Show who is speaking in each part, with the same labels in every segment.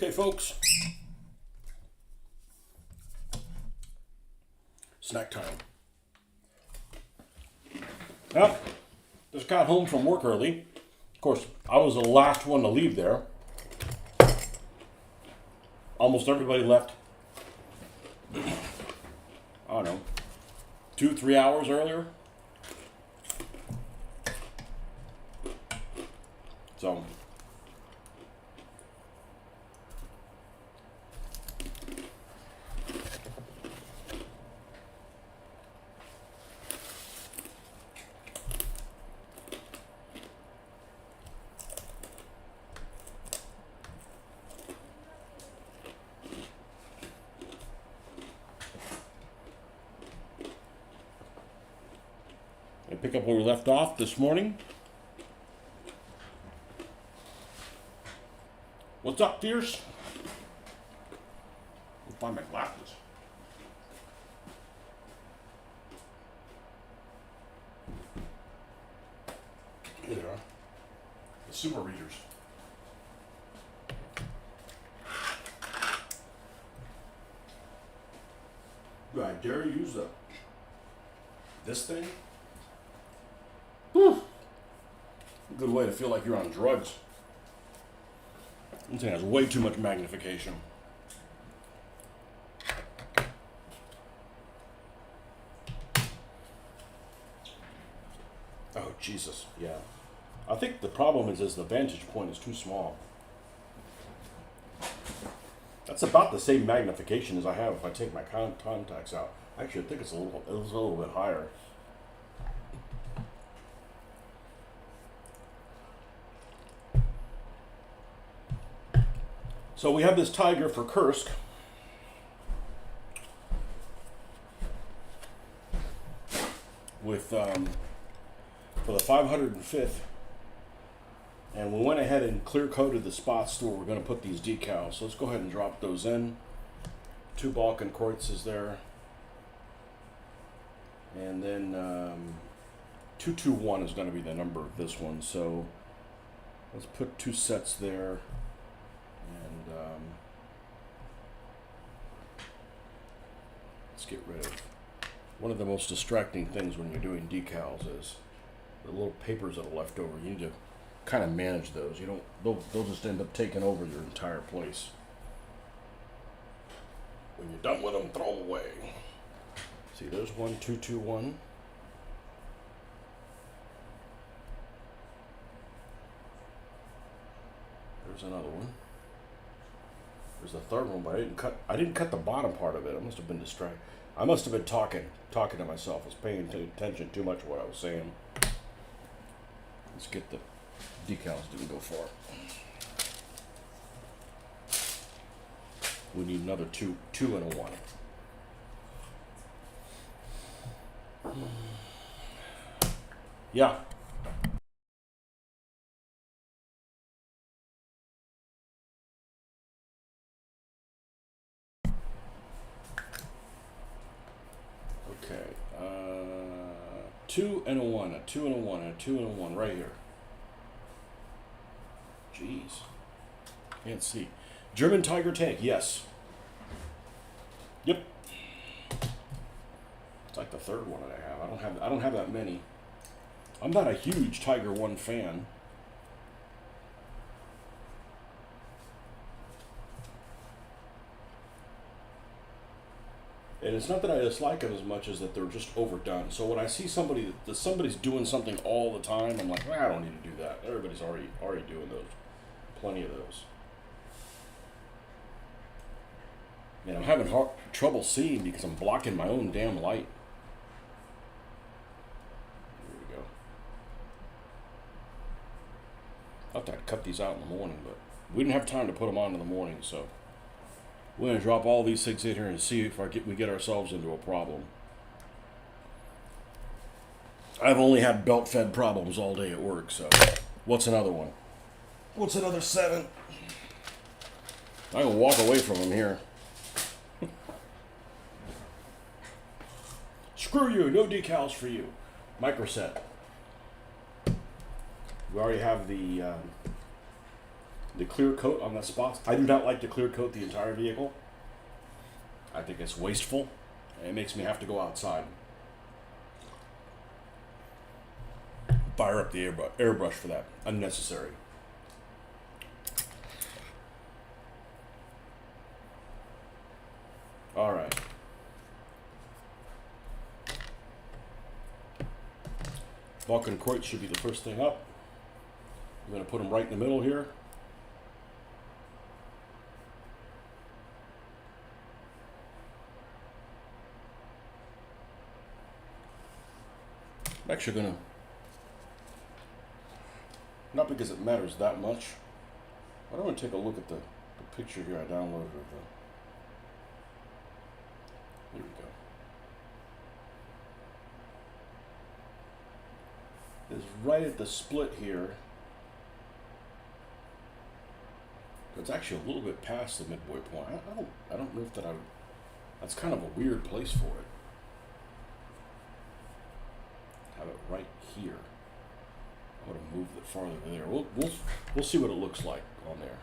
Speaker 1: Okay, folks. Snack time. Well, just got home from work early. Of course, I was the last one to leave there. Almost everybody left, I don't know, 2-3 hours earlier. So, I pick up where we left off this morning. What's up, Fierce? I'll find my glasses. Here they are. The super readers. Do I dare use this thing? Whew. Good way to feel like you're on drugs. This thing has way too much magnification. Oh, Jesus, yeah. I think the problem is the vantage point is too small. That's about the same magnification as I have if I take my contacts out. Actually, I think it's a little bit higher. So we have this tiger for Kursk. With for the 505th, and we went ahead and clear coated the spots to where we're going to put these decals. So let's go ahead and drop those in. 2 Balkan Kreuzes there, and then 221 is going to be the number of this one. So let's put 2 sets there, and let's get rid of. One of the most distracting things when you're doing decals is the little papers that are left over. You need to kind of manage those. You don't. They'll just end up taking over your entire place. When you're done with them, throw them away. See, there's 221. There's another one. There's the third one, but I didn't cut the bottom part of it. I must have been distracted. I must have been talking to myself. I was paying attention too much to what I was saying. Let's get the decals. Didn't go far. We need another two and a 1. Yeah. Okay. 2 and a 1, a 2 and a 1, a 2 and a 1 right here. Jeez. Can't see. German Tiger tank, yes. Yep. It's like the third one that I have. I don't have that many. I'm not a huge Tiger 1 fan. And it's not that I dislike them as much as that they're just overdone. So when I see somebody's doing something all the time, I'm like, I don't need to do that. Everybody's already doing those. Plenty of those. And I'm having trouble seeing because I'm blocking my own damn light. Here we go. I'll have to cut these out in the morning, but we didn't have time to put them on in the morning, so we're going to drop all these things in here and see if we get ourselves into a problem. I've only had belt-fed problems all day at work, so what's another one? What's another 7? I can walk away from them here. Screw you, no decals for you. Microset. We already have the the clear coat on that spot. I do not like to clear coat the entire vehicle. I think it's wasteful, and it makes me have to go outside, fire up the airbrush for that. Unnecessary. All right. Vulcan quartz should be the first thing up. I'm going to put them right in the middle here. I'm actually going to, not because it matters that much, but I want to take a look at the picture here I downloaded of the, here we go. Is right at the split here. It's actually a little bit past the midway point. I don't know if that's kind of a weird place for it. Have it right here. I'm gonna move it farther there. We'll see what it looks like on there.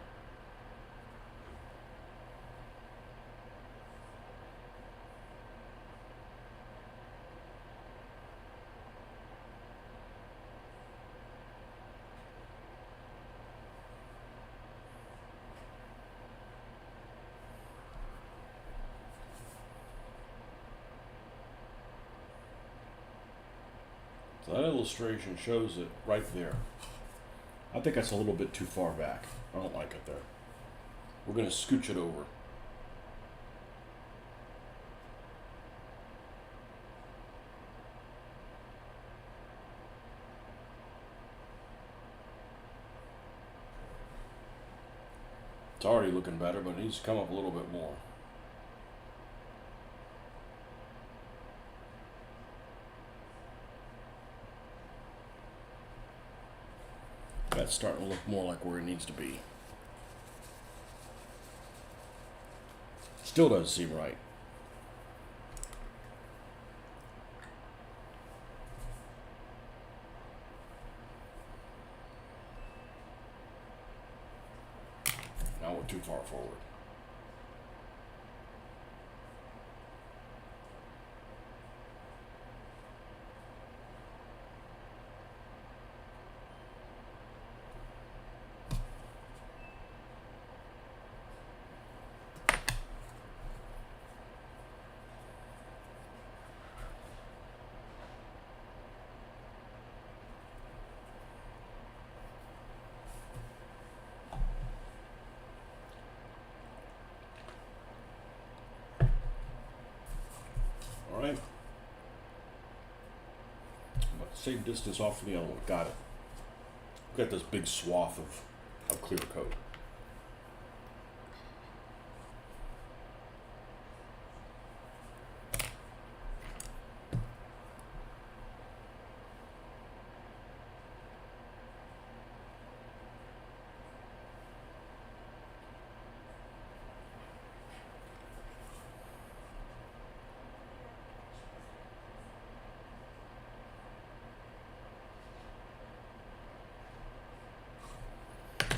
Speaker 1: So that illustration shows it right there. I think that's a little bit too far back. I don't like it there. We're going to scooch it over. It's already looking better, but it needs to come up a little bit more. That's starting to look more like where it needs to be. Still doesn't seem right. Now we're too far forward. All right. About the same distance off from the other one. Got it. Got this big swath of clear coat.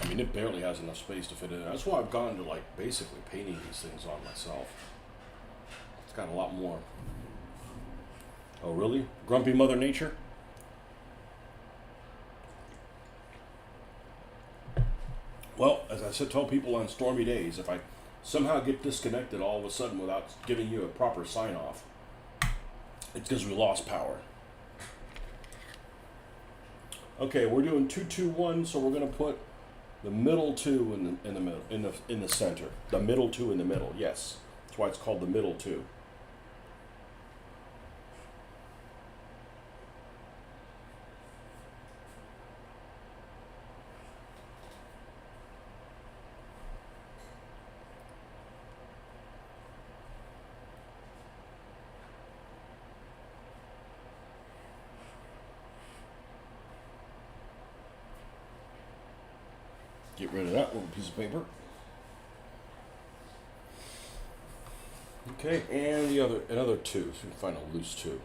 Speaker 1: I mean, it barely has enough space to fit in. That's why I've gone to like basically painting these things on myself. It's got a lot more. Oh, really? Grumpy Mother Nature? Well, as I said, tell people on stormy days, if I somehow get disconnected all of a sudden without giving you a proper sign off, it's because we lost power. Okay, we're doing 2-2-1, so we're going to put the middle two in the middle in the center. The middle two in the middle. Yes, that's why it's called the middle two. Get rid of that little piece of paper. Okay, and another two. So we can find a loose two.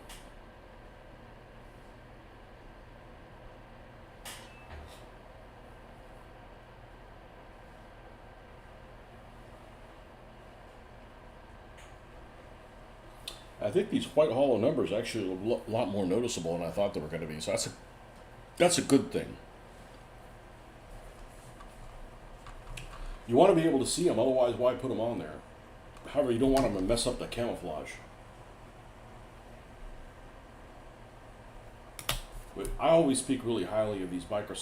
Speaker 1: I think these white hollow numbers actually are a lot more noticeable than I thought they were going to be. So that's a good thing. You want to be able to see them, otherwise why put them on there? However, you don't want them to mess up the camouflage. But I always speak really highly of these micro,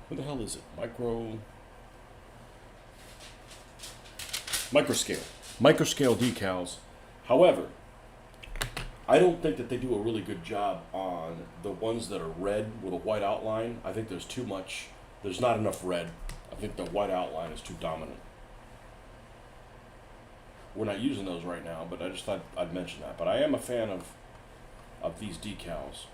Speaker 1: what the hell is it? Microscale decals. However, I don't think that they do a really good job on the ones that are red with a white outline. I think there's not enough red. I think the white outline is too dominant. We're not using those right now, but I just thought I'd mention that. But I am a fan of these decals.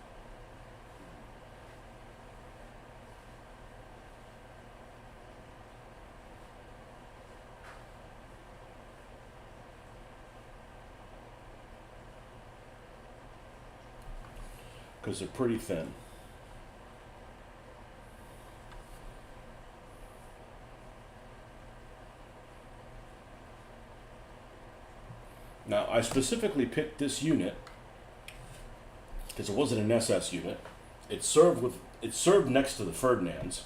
Speaker 1: Because they're pretty thin. Now, I specifically picked this unit because it wasn't an SS unit. It served next to the Ferdinands.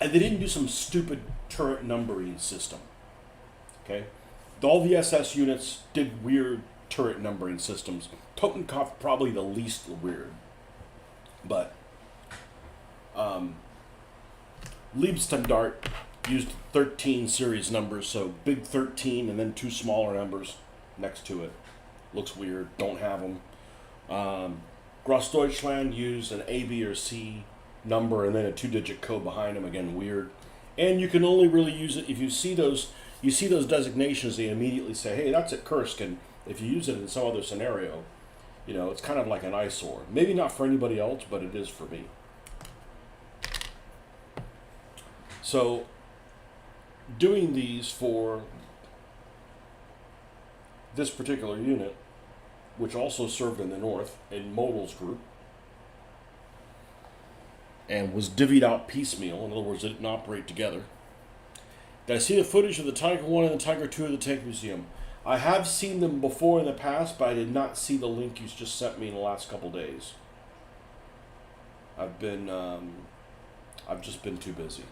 Speaker 1: And they didn't do some stupid turret numbering system. Okay? All the SS units did weird turret numbering systems. Totenkopf probably the least weird. But Liebstandart used 13 series numbers, so big 13 and then two smaller numbers next to it. Looks weird, don't have them. Grossdeutschland used an A, B, or C number and then a 2-digit code behind them, again weird. And you can only really use it if you see those designations, they immediately say, hey, that's at Kursk, and if you use it in some other scenario, it's kind of like an eyesore. Maybe not for anybody else, but it is for me. So, doing these for this particular unit, which also served in the north, in Modal's group, and was divvied out piecemeal, in other words, it didn't operate together. Did I see the footage of the Tiger 1 and the Tiger 2 at the Tank Museum? I have seen them before in the past, but I did not see the link you just sent me in the last couple days. I've just been too busy.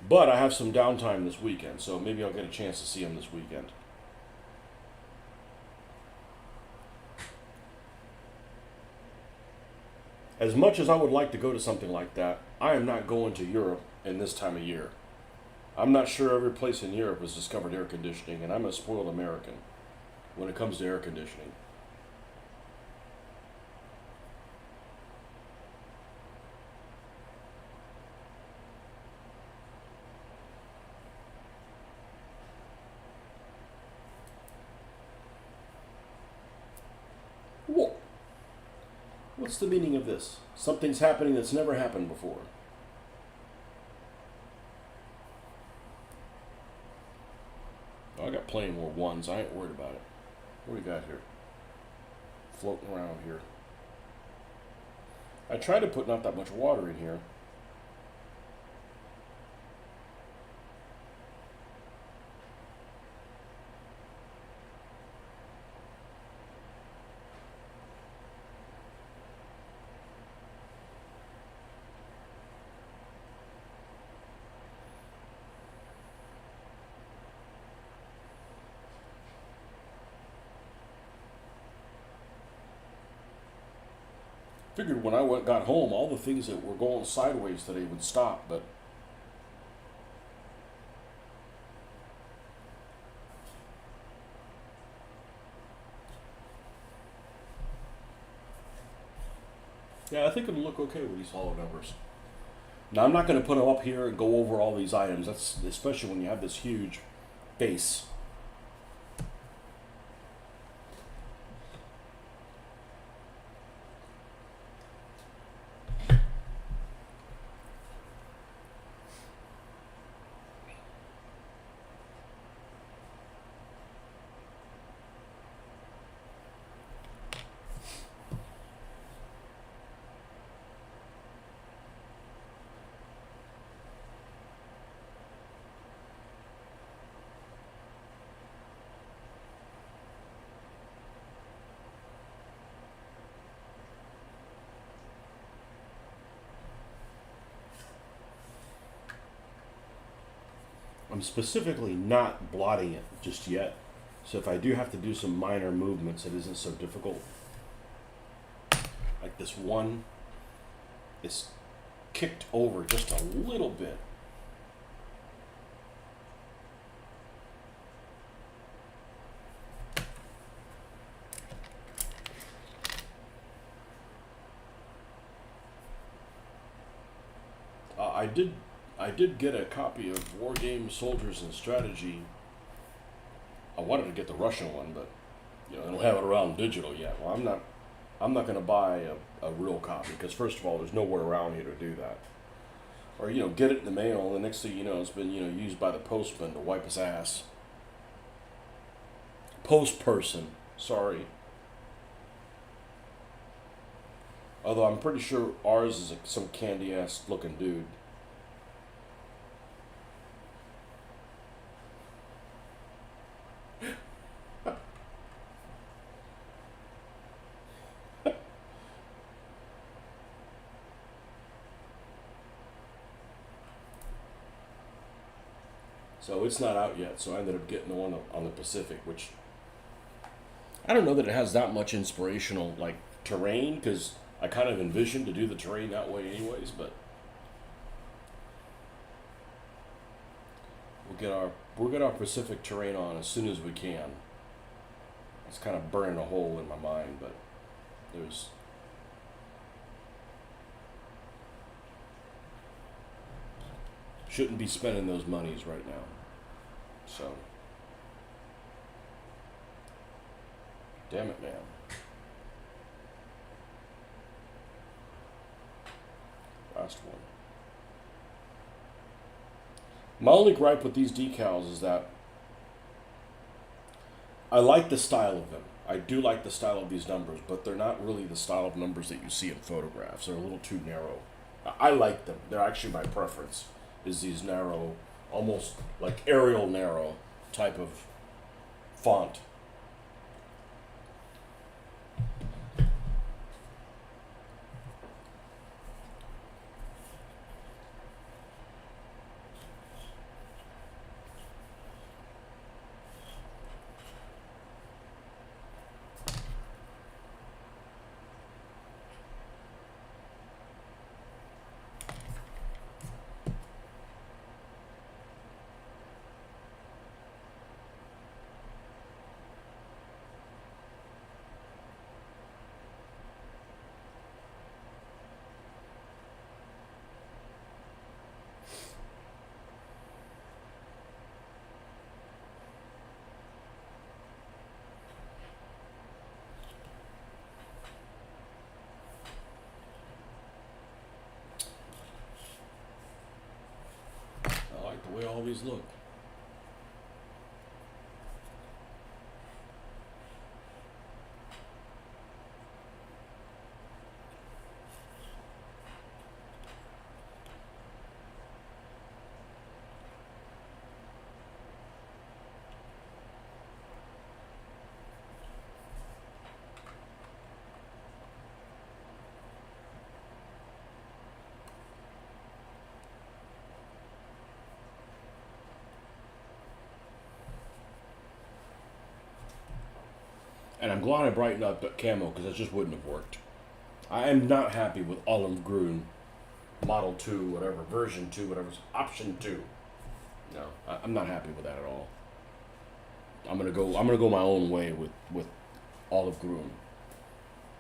Speaker 1: But I have some downtime this weekend, so maybe I'll get a chance to see them this weekend. As much as I would like to go to something like that, I am not going to Europe in this time of year. I'm not sure every place in Europe has discovered air conditioning, and I'm a spoiled American when it comes to air conditioning. Whoa. What's the meaning of this? Something's happening that's never happened before. I got plenty more ones. I ain't worried about it. What do we got here? Floating around here. I tried to put not that much water in here. Figured when I got home, all the things that were going sideways today would stop, but yeah, I think it'll look okay with these hollow numbers. Now, I'm not going to put them up here and go over all these items. That's especially when you have this huge base. I'm specifically not blotting it just yet. So if I do have to do some minor movements, it isn't so difficult. Like this one is kicked over just a little bit. I did get a copy of War Games, Soldiers, and Strategy. I wanted to get the Russian one, but you know, I don't have it around digital yet. Well, I'm not going to buy a real copy because first of all, there's nowhere around here to do that. Or you know, get it in the mail, and the next thing you know, it's been used by the postman to wipe his ass. Post person, sorry. Although I'm pretty sure ours is some candy ass looking dude. So it's not out yet. So I ended up getting the one on the Pacific, which I don't know that it has that much inspirational like terrain because I kind of envisioned to do the terrain that way anyways. But we'll get our Pacific terrain on as soon as we can. It's kind of burning a hole in my mind, but there's shouldn't be spending those monies right now. So, damn it, man. Last one. My only gripe with these decals is that I like the style of them. I do like the style of these numbers, but they're not really the style of numbers that you see in photographs. They're a little too narrow. I like them. They're actually my preference, is these narrow, almost like Arial narrow type of font. I like the way all these look. And I'm glad I brightened up the camo because it just wouldn't have worked. I am not happy with Olive Grün Model 2, whatever, version 2, whatever, option 2. No, I'm not happy with that at all. I'm gonna go my own way with Olive Grün.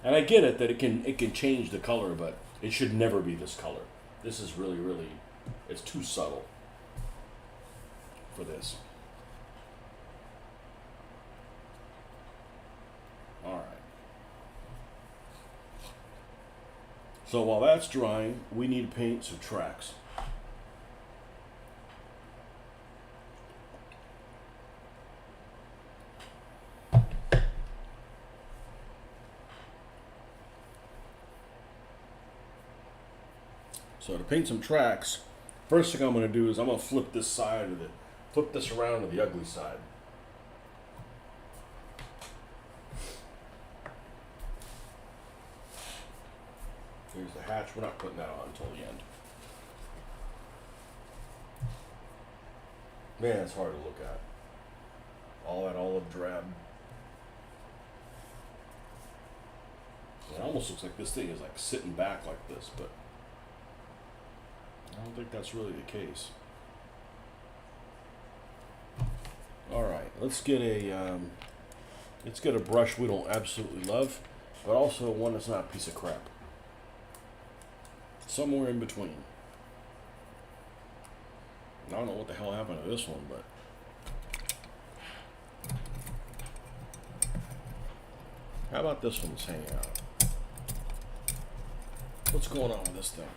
Speaker 1: And I get it that it can change the color, but it should never be this color. This is really it's too subtle for this. All right. So while that's drying, we need to paint some tracks. So to paint some tracks, first thing I'm going to do is I'm going to flip this around to the ugly side. Here's the hatch. We're not putting that on until the end. Man, it's hard to look at. All that olive drab. It almost looks like this thing is like sitting back like this, but I don't think that's really the case. All right, let's get a brush we don't absolutely love, but also one that's not a piece of crap. Somewhere in between. I don't know what the hell happened to this one, but how about this one that's hanging out? What's going on with this thing?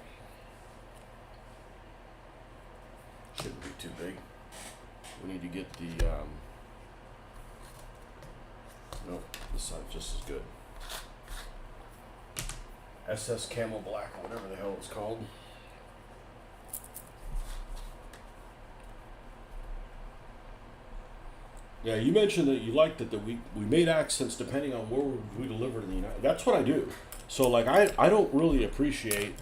Speaker 1: Shouldn't be too big. We need to get the, nope, this side's just as good. SS Camel Black, or whatever the hell it's called. Yeah, you mentioned that you liked it, that we made accents depending on where we delivered in the United. That's what I do. So like I don't really appreciate.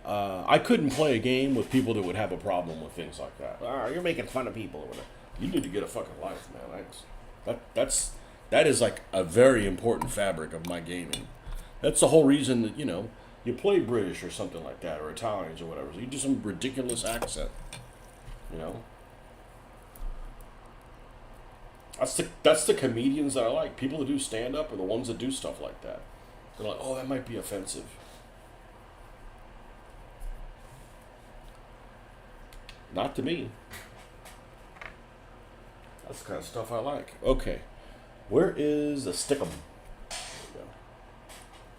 Speaker 1: I couldn't play a game with people that would have a problem with things like that. Ah, you're making fun of people or whatever. You need to get a fucking life, man. That is like a very important fabric of my gaming. That's the whole reason that you play British or something like that, or Italians or whatever. So you do some ridiculous accent, you know. That's the comedians that I like. People that do stand up are the ones that do stuff like that. They're like, oh, that might be offensive. Not to me. That's the kind of stuff I like. Okay, where is the stickum? There we go.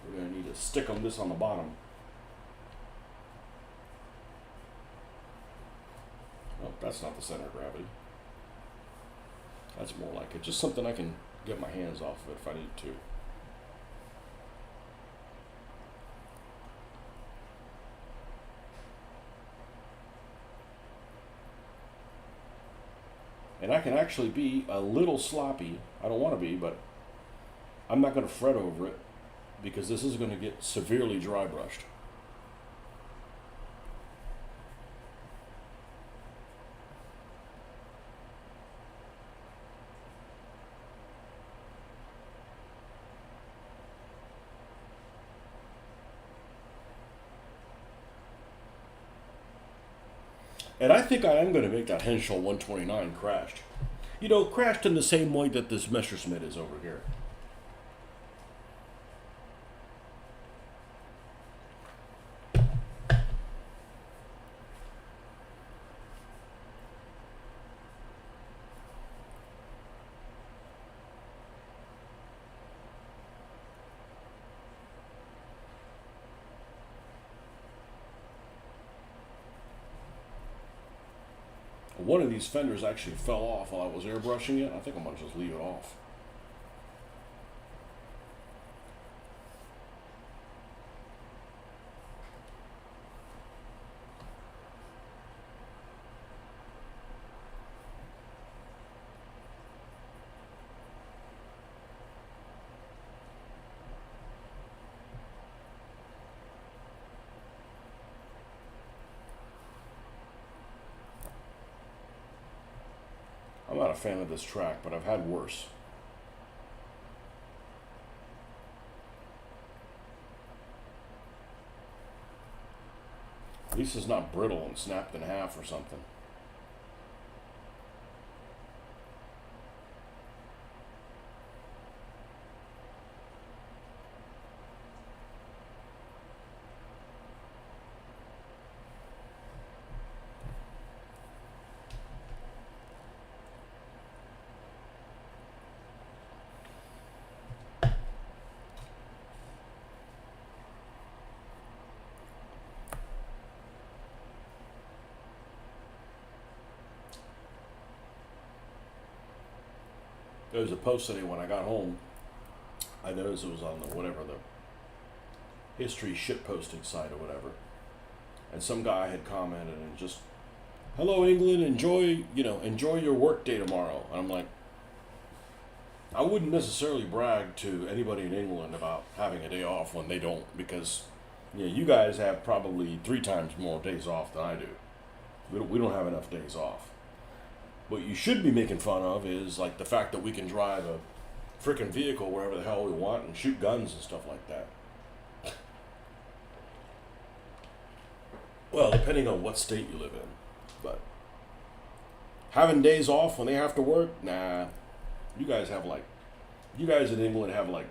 Speaker 1: We're gonna need to stickum this on the bottom. Oh, that's not the center of gravity. That's more like it. Just something I can get my hands off of it if I need to. And I can actually be a little sloppy. I don't want to be, but I'm not going to fret over it because this is going to get severely dry brushed. And I think I am going to make that Henschel 129 crashed. Crashed in the same way that this Messerschmitt is over here. One of these fenders actually fell off while I was airbrushing it. I think I'm going to just leave it off. I'm not a fan of this track, but I've had worse. At least it's not brittle and snapped in half or something. There was a post today when I got home. I noticed it was on the history shit posting site or whatever. And some guy had commented and just, hello England, enjoy your work day tomorrow. And I'm like, I wouldn't necessarily brag to anybody in England about having a day off when they don't, because you guys have probably 3 times more days off than I do. We don't have enough days off. What you should be making fun of is like the fact that we can drive a freaking vehicle wherever the hell we want and shoot guns and stuff like that. Well, depending on what state you live in. But having days off when they have to work, nah. You guys have like, you guys in England have like,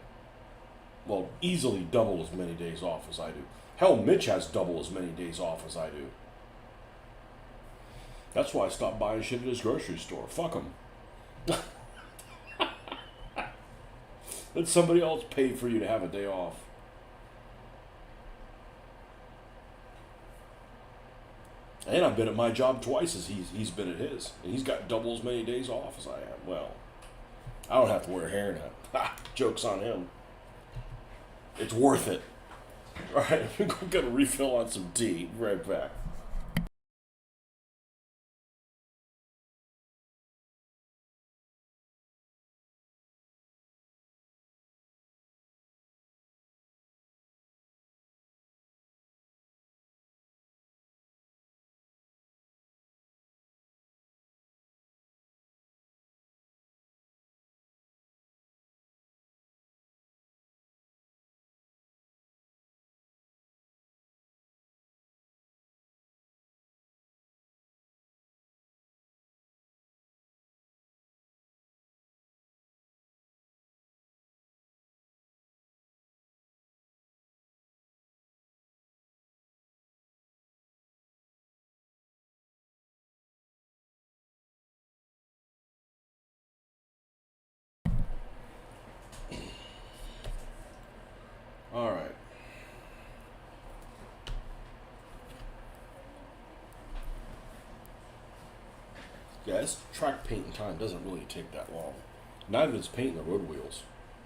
Speaker 1: well, easily double as many days off as I do. Hell, Mitch has double as many days off as I do. That's why I stopped buying shit at his grocery store. Fuck him. Let somebody else pay for you to have a day off. And I've been at my job twice as he's been at his. And he's got double as many days off as I am. Well, I don't have to wear a hairnet. Ha! Joke's on him. It's worth it. Alright, I'm going to refill on some tea. Right back. Alright. Yeah, this track painting time doesn't really take that long. Neither does painting the road wheels.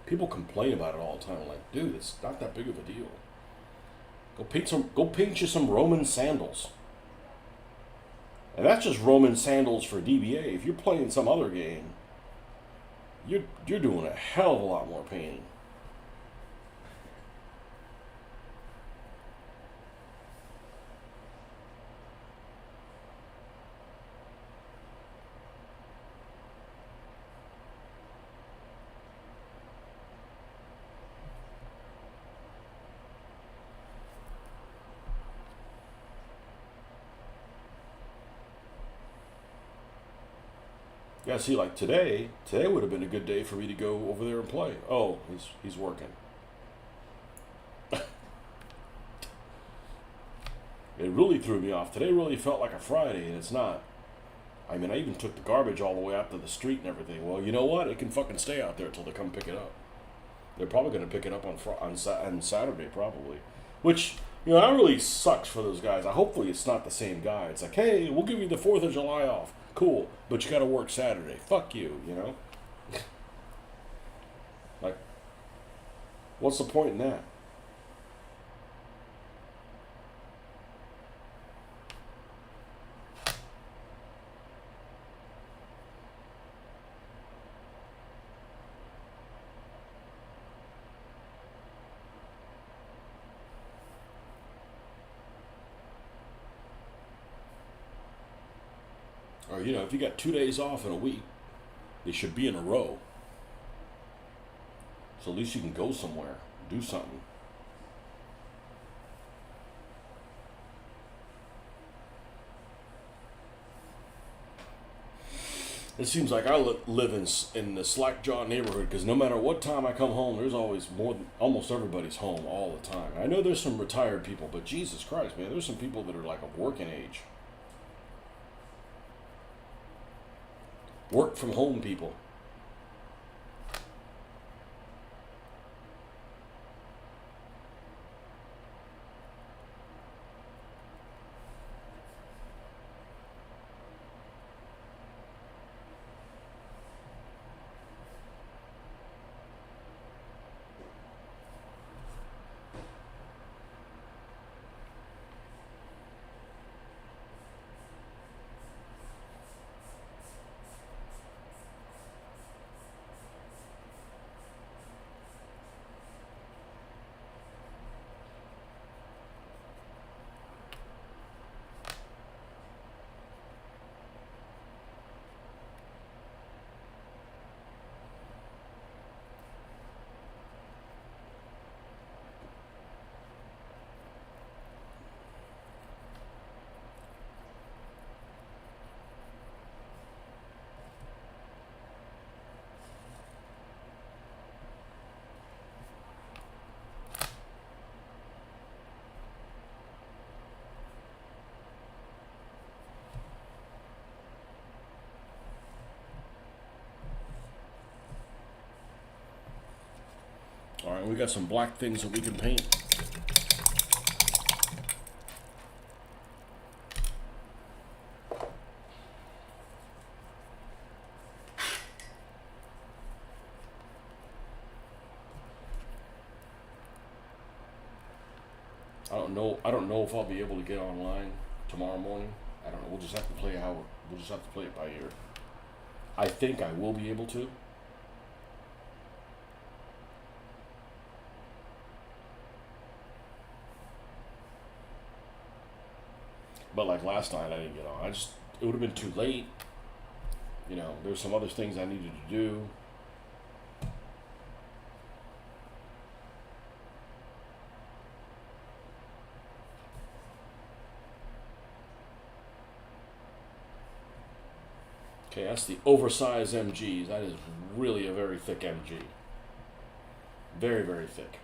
Speaker 1: People complain about it all the time. Like, dude, it's not that big of a deal. Go paint you some Roman sandals. And that's just Roman sandals for DBA. If you're playing some other game, you're doing a hell of a lot more painting. Yeah, see, like today would have been a good day for me to go over there and play. Oh, he's working. It really threw me off. Today really felt like a Friday, and it's not. I mean, I even took the garbage all the way out to the street and everything. Well, you know what? It can fucking stay out there until they come pick it up. They're probably going to pick it up on Saturday, probably. Which, that really sucks for those guys. Hopefully it's not the same guy. It's like, hey, we'll give you the 4th of July off. Cool, but you got to work Saturday. Fuck you. Like, what's the point in that? Or, if you got 2 days off in a week, they should be in a row. So at least you can go somewhere, do something. It seems like I live in the Slackjaw neighborhood because no matter what time I come home, there's always almost everybody's home all the time. I know there's some retired people, but Jesus Christ, man, there's some people that are like of working age. Work from home people. we got some black things that we can paint. I don't know if I'll be able to get online tomorrow morning. I don't know. We'll just have to play it by ear. I think I will be able to. But like last night, I didn't get on. It would have been too late. You know, there's some other things I needed to do. Okay, that's the oversized MGs. That is really a very thick MG. Very, very thick.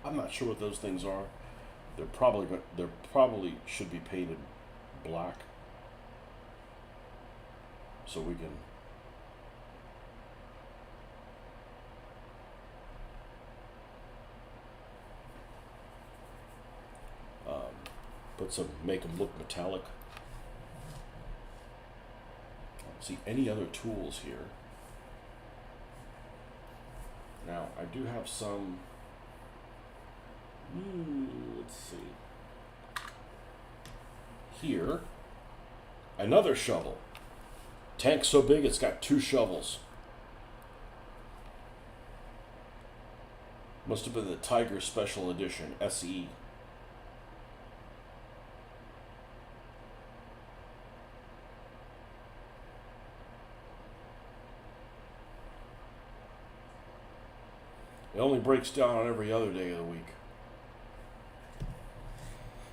Speaker 1: I'm not sure what those things are. They're probably should be painted black, so we can make them look metallic. I don't see any other tools here. Now I do have some. Let's see. Here, another shovel. Tank so big it's got 2 shovels. Must have been the Tiger Special Edition SE. It only breaks down on every other day of the week.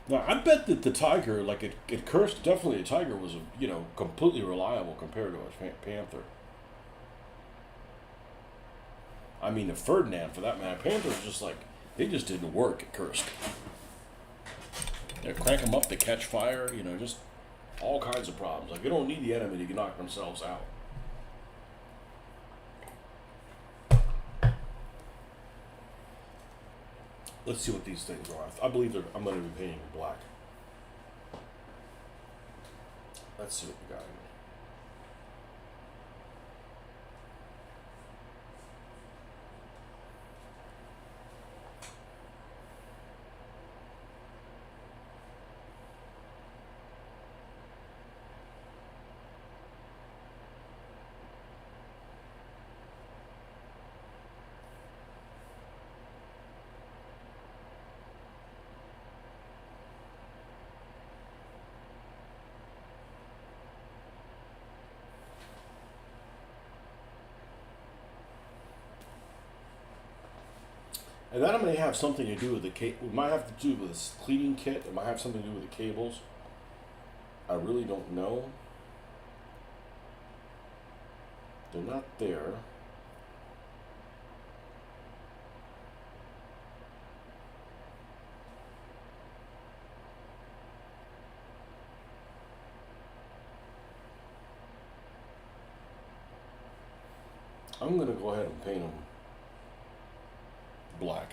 Speaker 1: Now, I bet that the Tiger, like it cursed, definitely a Tiger was, completely reliable compared to a Panther. I mean, the Ferdinand, for that matter. Panther was just like, they just didn't work at Kursk. They crank them up, they catch fire, just all kinds of problems. Like, you don't need the enemy to knock themselves out. Let's see what these things are. I believe I'm going to be painting black. Let's see what we got here. And that may have something to do with the cable. It might have to do with this cleaning kit. It might have something to do with the cables. I really don't know. They're not there. I'm going to go ahead and paint them black.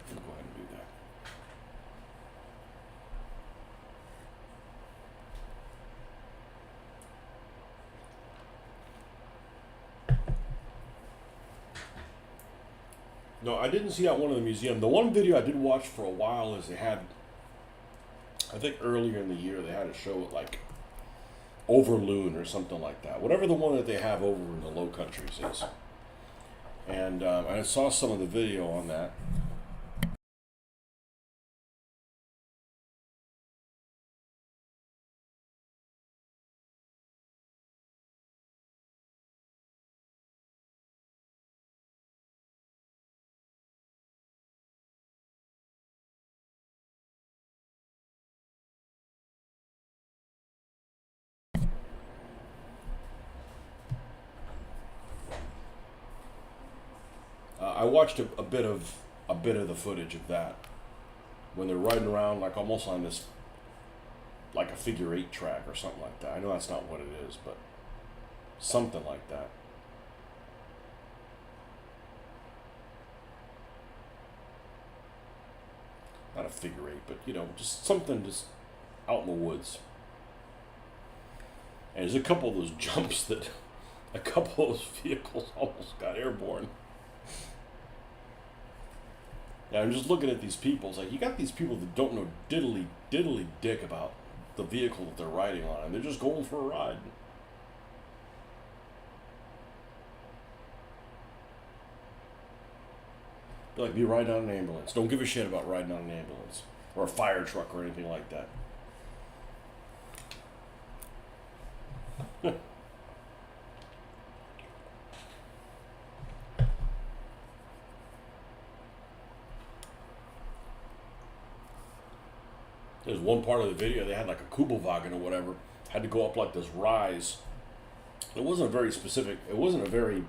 Speaker 1: I'll go ahead and do that. No, I didn't see that one in the museum. The one video I did watch for a while is they had, I think earlier in the year, they had a show at like Overloon or something like that. Whatever the one that they have over in the Low Countries is. And I saw some of the video on that. I watched a bit of the footage of that when they're riding around like almost on this like a figure-8 track or something like that. I know that's not what it is, but something like that. Not a figure-8, but just something just out in the woods. And there's a couple of those jumps that a couple of those vehicles almost got airborne. Now I'm just looking at these people. It's like, you got these people that don't know diddly dick about the vehicle that they're riding on, and they're just going for a ride. Be like me riding on an ambulance. Don't give a shit about riding on an ambulance or a fire truck or anything like that. There's one part of the video, they had like a Kubelwagen or whatever, had to go up like this rise. It wasn't a very specific, it wasn't a very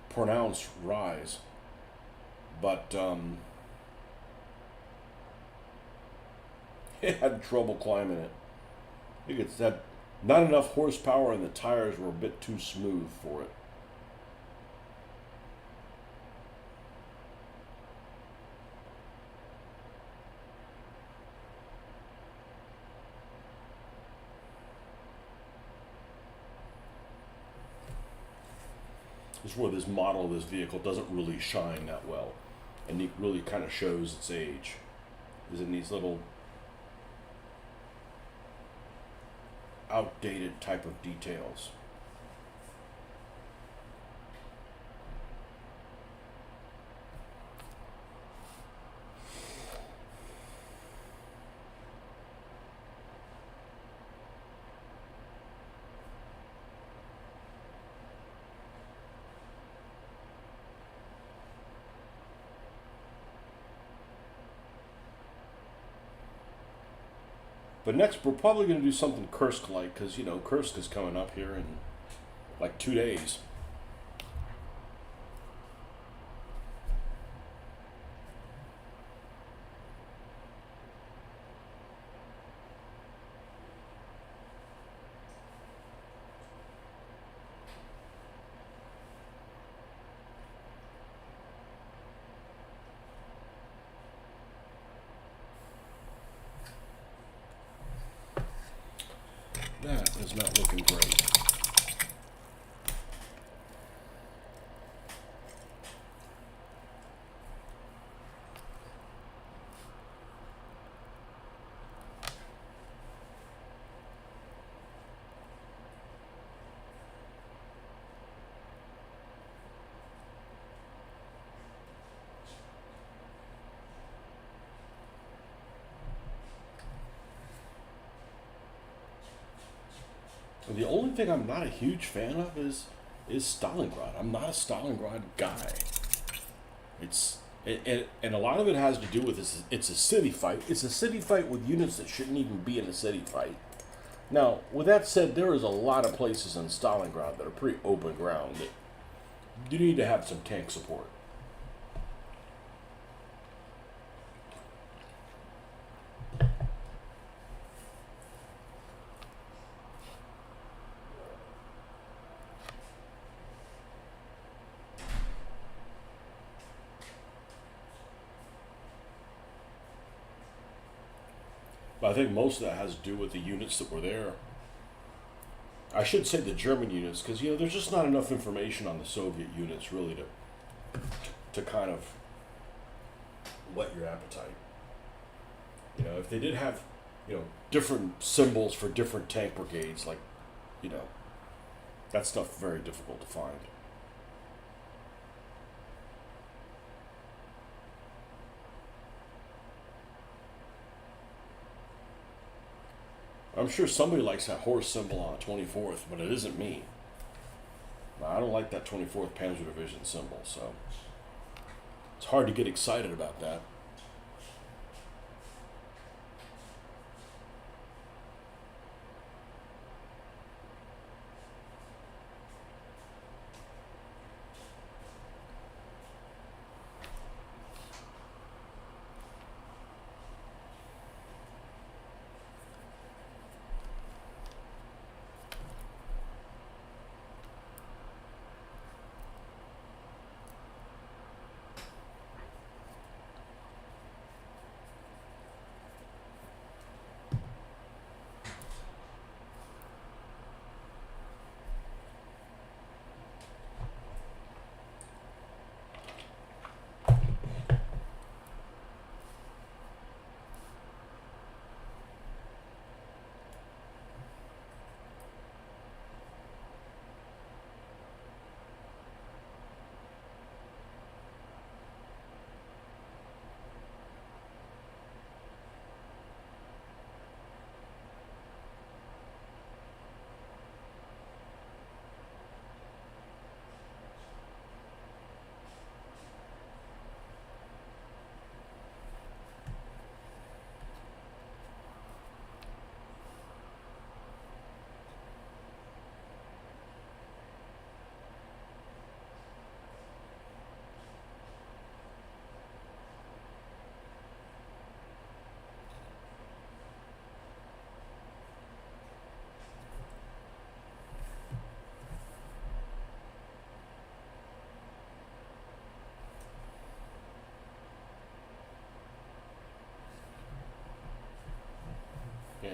Speaker 1: pronounced rise, but it had trouble climbing it. I think it's that not enough horsepower and the tires were a bit too smooth for it. This is where this model of this vehicle doesn't really shine that well, and it really kind of shows its age. Is in these little outdated type of details. But next, we're probably going to do something Kursk-like, because, Kursk is coming up here in like 2 days. That is not looking great. The only thing I'm not a huge fan of is Stalingrad. I'm not a Stalingrad guy. And a lot of it has to do with this. It's a city fight. It's a city fight with units that shouldn't even be in a city fight. Now, with that said, there is a lot of places in Stalingrad that are pretty open ground that you need to have some tank support. But I think most of that has to do with the units that were there. I should say the German units, because there's just not enough information on the Soviet units really to kind of whet your appetite. If they did have different symbols for different tank brigades, like that stuff very difficult to find. I'm sure somebody likes that horse symbol on 24th, but it isn't me. I don't like that 24th Panzer Division symbol, so it's hard to get excited about that.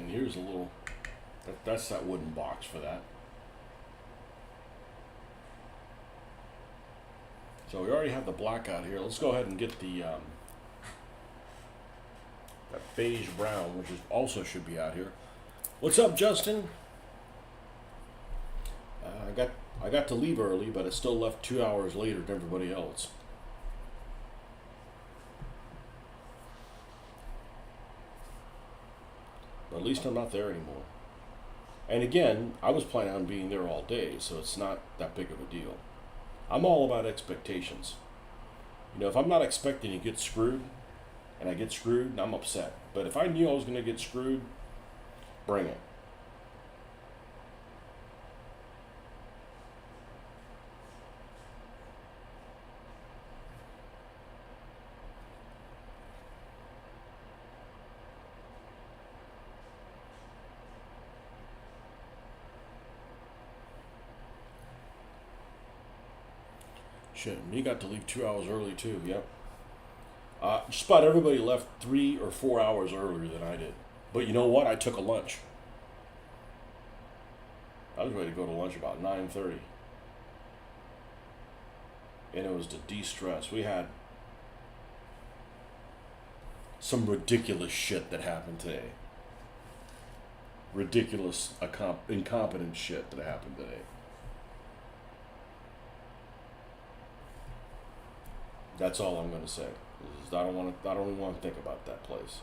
Speaker 1: And here's a little, that's that wooden box for that. So we already have the black out here. Let's go ahead and get the that beige brown, which is also should be out here. What's up, Justin? I got to leave early, but I still left 2 hours later than everybody else. But at least I'm not there anymore. And again, I was planning on being there all day, so it's not that big of a deal. I'm all about expectations. You know, if I'm not expecting to get screwed, and I get screwed, I'm upset. But if I knew I was going to get screwed, bring it. Shit, me got to leave 2 hours early too, yep. Just about everybody left 3 or 4 hours earlier than I did. But you know what? I took a lunch. I was ready to go to lunch about 9:30. And it was to de-stress. We had some ridiculous shit that happened today. Ridiculous, incompetent shit that happened today. That's all I'm going to say. I don't even want to think about that place.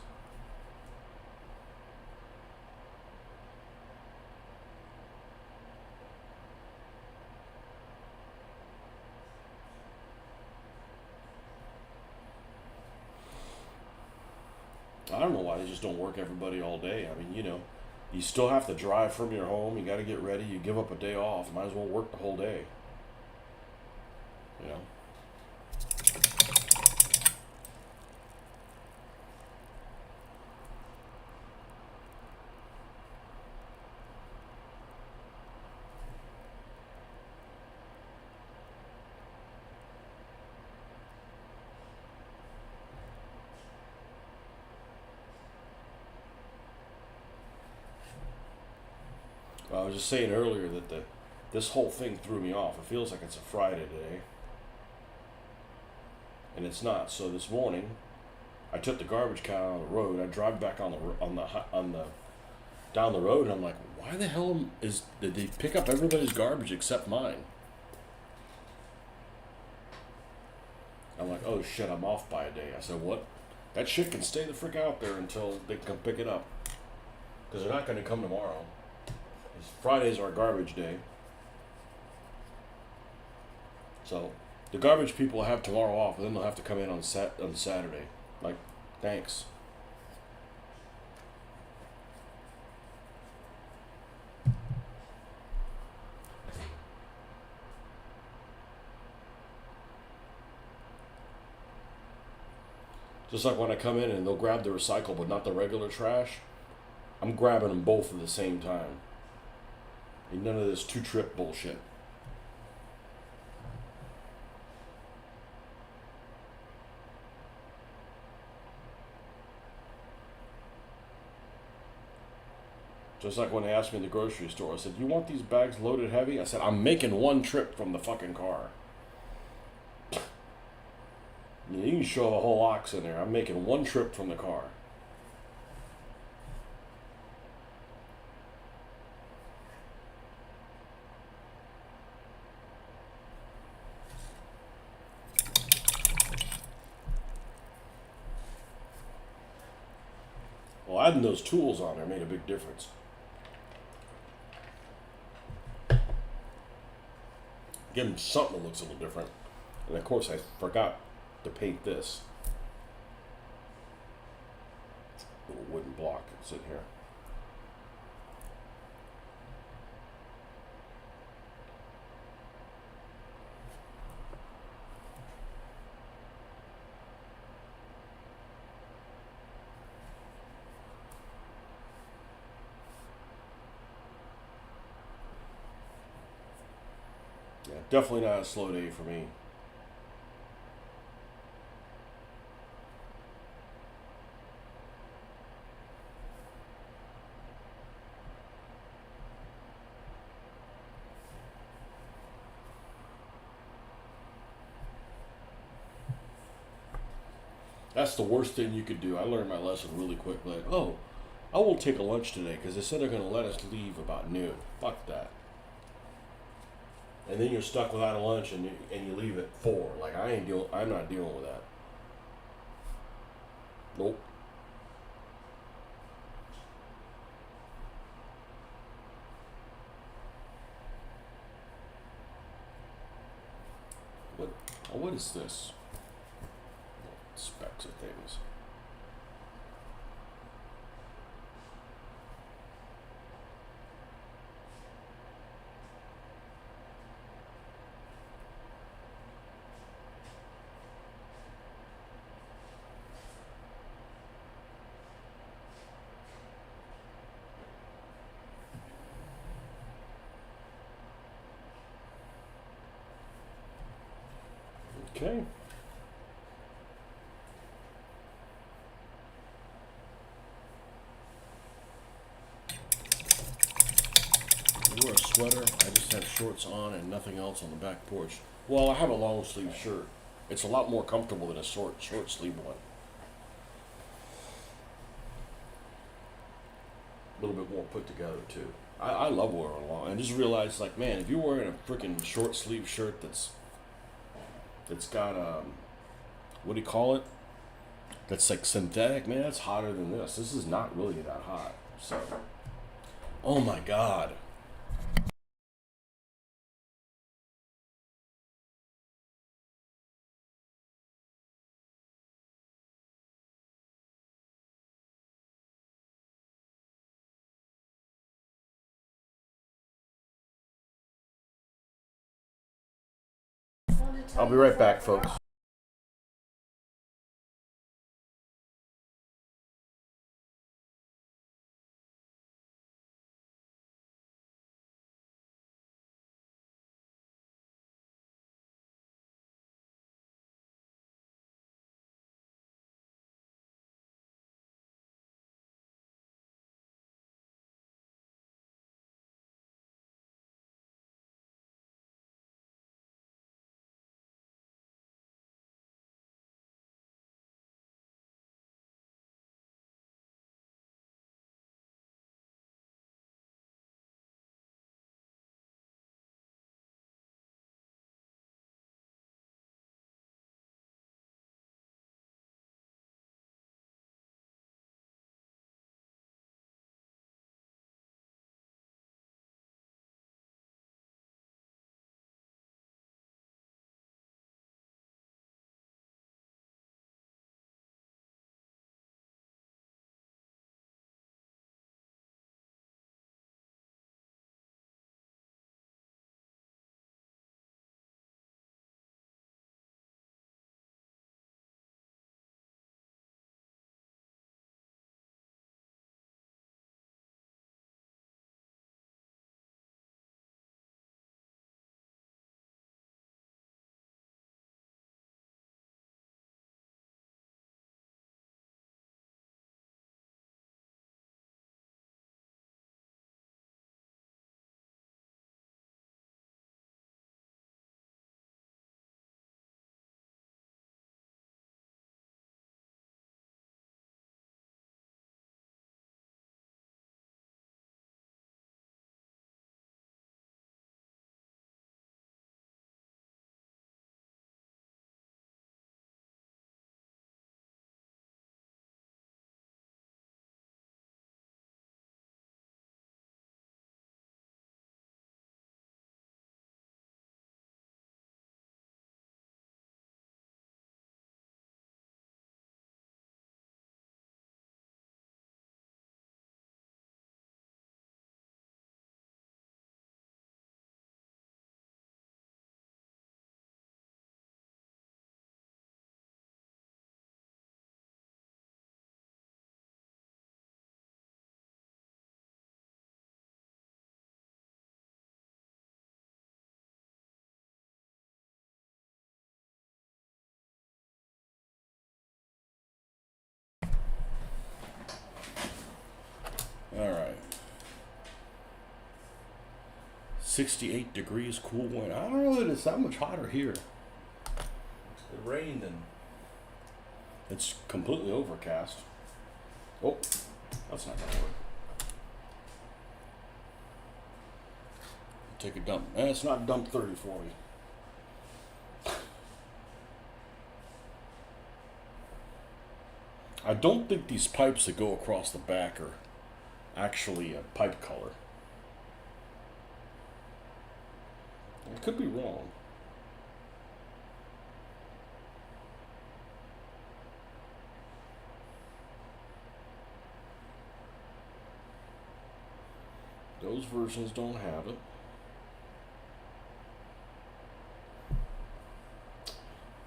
Speaker 1: I don't know why they just don't work everybody all day. I mean, you know, you still have to drive from your home. You got to get ready. You give up a day off. Might as well work the whole day. You know. I was just saying earlier that this whole thing threw me off. It feels like it's a Friday today, and it's not. So this morning, I took the garbage can out on the road. I drive back on the down the road, and I'm like, why the hell did they pick up everybody's garbage except mine? I'm like, oh shit, I'm off by a day. I said, what? That shit can stay the frick out there until they can come pick it up, because they're not going to come tomorrow. Friday's our garbage day. So the garbage people have tomorrow off, and then they'll have to come in on Saturday. Like, thanks. Just like when I come in and they'll grab the recycle but not the regular trash, I'm grabbing them both at the same time. And none of this two-trip bullshit. Just like when they asked me in the grocery store, I said, you want these bags loaded heavy? I said, I'm making one trip from the fucking car. You can shove a whole ox in there. I'm making one trip from the car. Well, adding those tools on there made a big difference. Give them something that looks a little different. And of course, I forgot to paint this little wooden block that's in here. Yeah, definitely not a slow day for me. That's the worst thing you could do. I learned my lesson really quick. Like, oh, I will take a lunch today because they said they're going to let us leave about noon. Fuck that. And then you're stuck without a lunch and you leave at 4. Like, I'm not dealing with that. Nope. What is this? Specs of things. Okay. I wear a sweater. I just have shorts on and nothing else on the back porch. Well, I have a long sleeve shirt. It's a lot more comfortable than a short sleeve one. A little bit more put together too. I love wearing long. I just realized, like, man, if you're wearing a freaking short sleeve shirt that's got what do you call it? That's like synthetic, man. That's hotter than this. This is not really that hot. So, oh my god. I'll be right back, folks. All right. 68 degrees, cool wind. I don't know that it's that much hotter here. It rained and It's completely overcast. Oh, that's not gonna work. Take a dump. It's not dump 30 for me. I don't think these pipes that go across the back are actually a pipe color. I could be wrong. Those versions don't have it.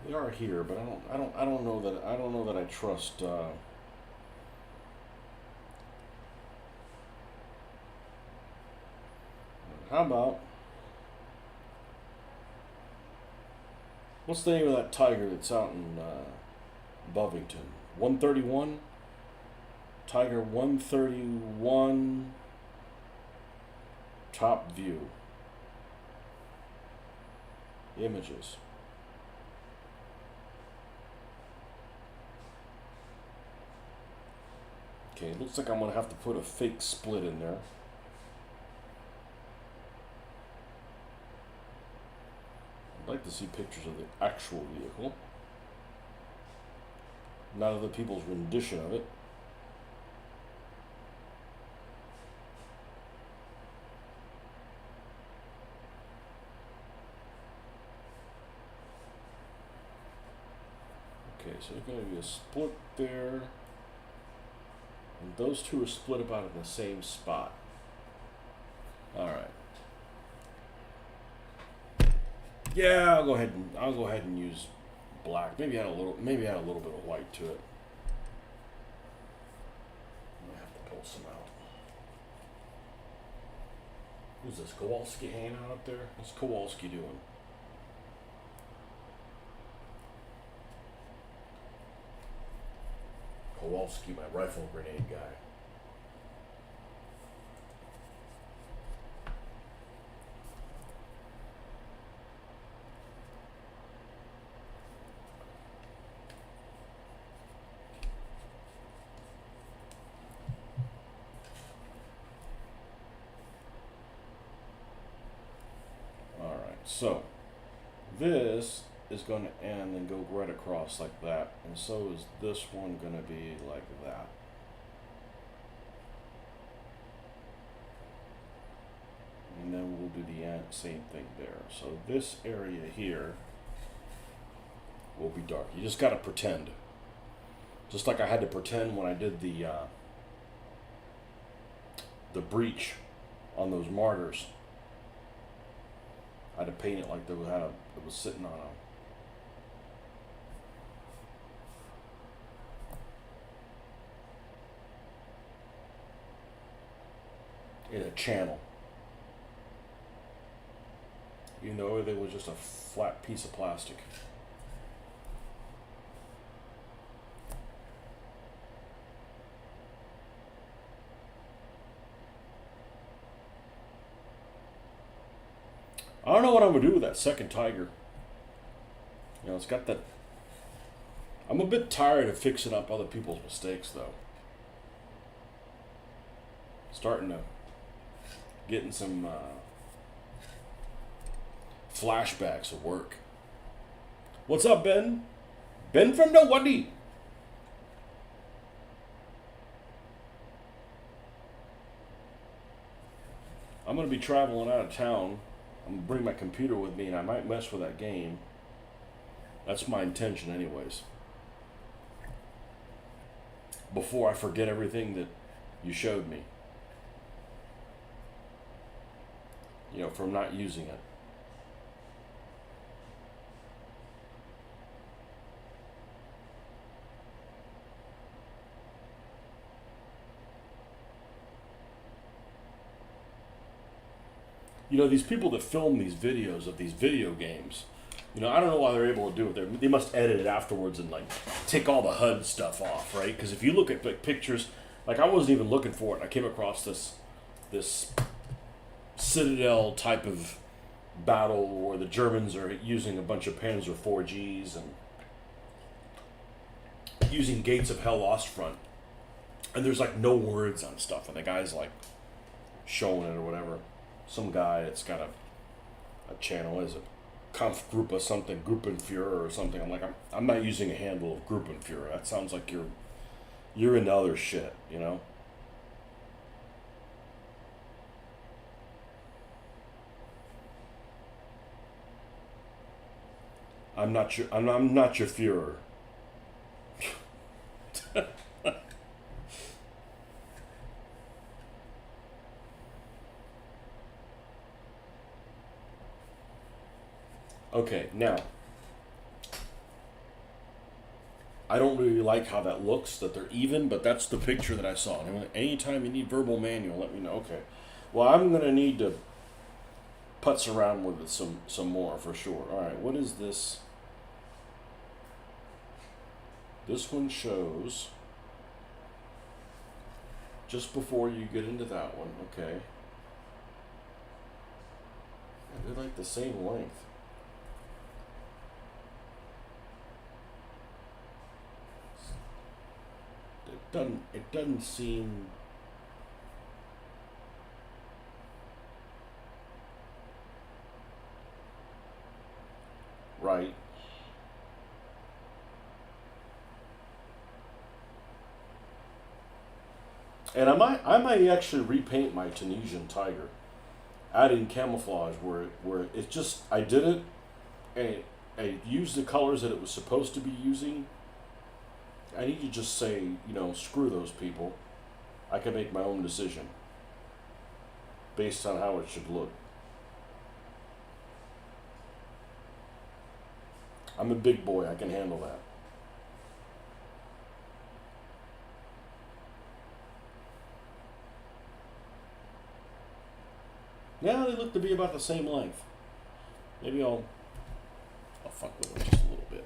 Speaker 1: They are here, but I don't know that I trust. How about what's the name of that tiger that's out in Bovington? 131. Tiger 131. Top view. Images. Okay, looks like I'm gonna have to put a fake split in there. I'd like to see pictures of the actual vehicle, not other people's rendition of it. Okay, so there's going to be a split there. And those two are split about in the same spot. Alright. Yeah, I'll go ahead and use black. Maybe add a little bit of white to it. I'm gonna have to pull some out. Who's this? Kowalski hanging out up there? What's Kowalski doing? Kowalski, my rifle grenade guy. Alright, so this is going to end and go right across like that, and so is this one going to be like that. And then we'll do the same thing there. So this area here will be dark. You just got to pretend. Just like I had to pretend when I did the breach on those martyrs. I had to paint it like it was sitting on in a channel. Even though everything was just a flat piece of plastic. I don't know what I'm going to do with that second tiger. You know, it's got that... I'm a bit tired of fixing up other people's mistakes, though. Starting to getting some flashbacks of work. What's up, Ben? Ben from the Wadi. I'm going to be traveling out of town. I'm going to bring my computer with me, and I might mess with that game. That's my intention anyways. Before I forget everything that you showed me. You know, from not using it. You know, these people that film these videos of these video games, you know, I don't know why they're able to do it. They must edit it afterwards and, like, take all the HUD stuff off, right? Because if you look at, like, pictures, like, I wasn't even looking for it. I came across this Citadel type of battle where the Germans are using a bunch of Panzer 4Gs, and using Gates of Hell Lost Front, and there's like no words on stuff, and the guy's like showing it or whatever. Some guy that's got a channel is a Conf Group or something, Gruppenführer or something. I'm like, I'm not using a handle of Gruppenführer. That sounds like you're into other shit, you know. I'm not your Führer. Okay, now I don't really like how that looks, that they're even, but that's the picture that I saw. And anytime you need verbal manual, let me know. Okay. Well, I'm gonna need to putz around with it some more for sure. All right, what is this? This one shows just before you get into that one. Okay. Yeah, they're like the same length. It doesn't seem right. And I might actually repaint my Tunisian tiger, adding camouflage where it just I did it and it used the colors that it was supposed to be using. I need to just say, screw those people. I can make my own decision based on how it should look. I'm a big boy. I can handle that. Yeah, they look to be about the same length. Maybe I'll fuck with them just a little bit.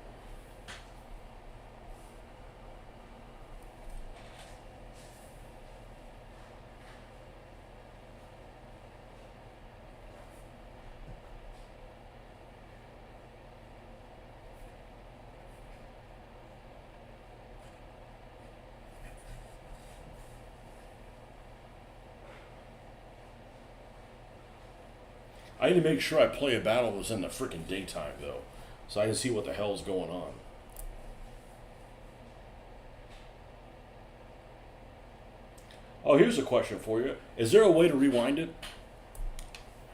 Speaker 1: I need to make sure I play a battle that's in the freaking daytime, though, so I can see what the hell's going on. Oh, here's a question for you. Is there a way to rewind it?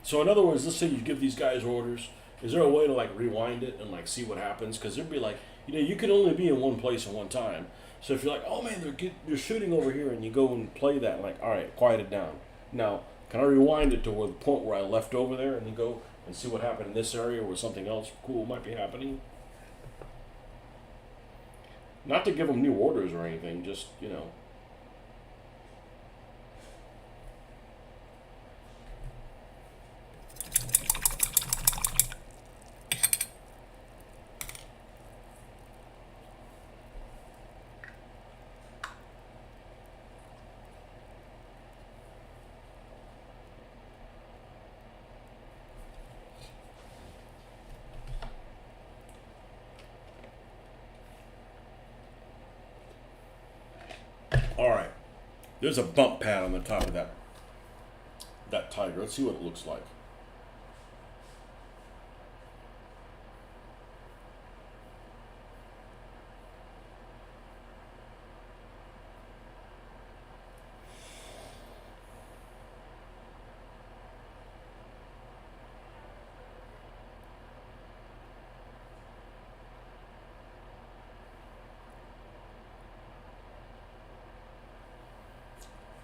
Speaker 1: So, in other words, let's say you give these guys orders. Is there a way to, like, rewind it and, like, see what happens? Because there'd be, like, you can only be in one place at one time. So if you're like, oh, man, they're shooting over here, and you go and play that, like, all right, quiet it down. Now, can I rewind it to the point where I left over there and then go and see what happened in this area where something else cool might be happening? Not to give them new orders or anything, just. All right. There's a bump pad on the top of that tiger. Let's see what it looks like.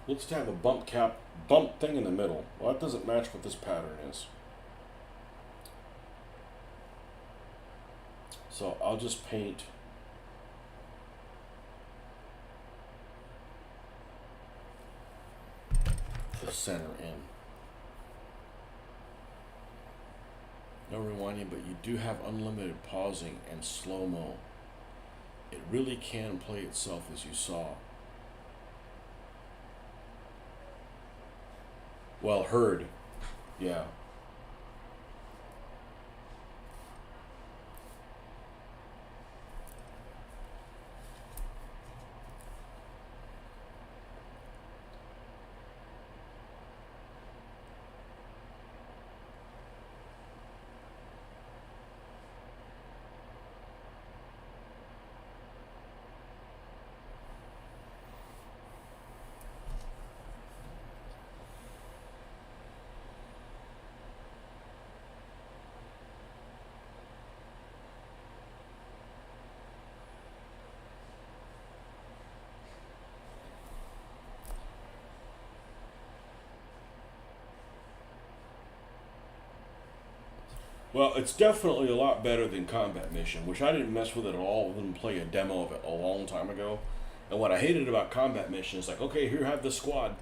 Speaker 1: Looks to have a bump thing in the middle. Well, that doesn't match what this pattern is. So I'll just paint the center in. No rewinding, but you do have unlimited pausing and slow-mo. It really can play itself, as you saw. Well, heard. Yeah. Well, it's definitely a lot better than Combat Mission, which I didn't mess with it at all. I didn't play a demo of it a long time ago. And what I hated about Combat Mission is like, okay, here have the squad.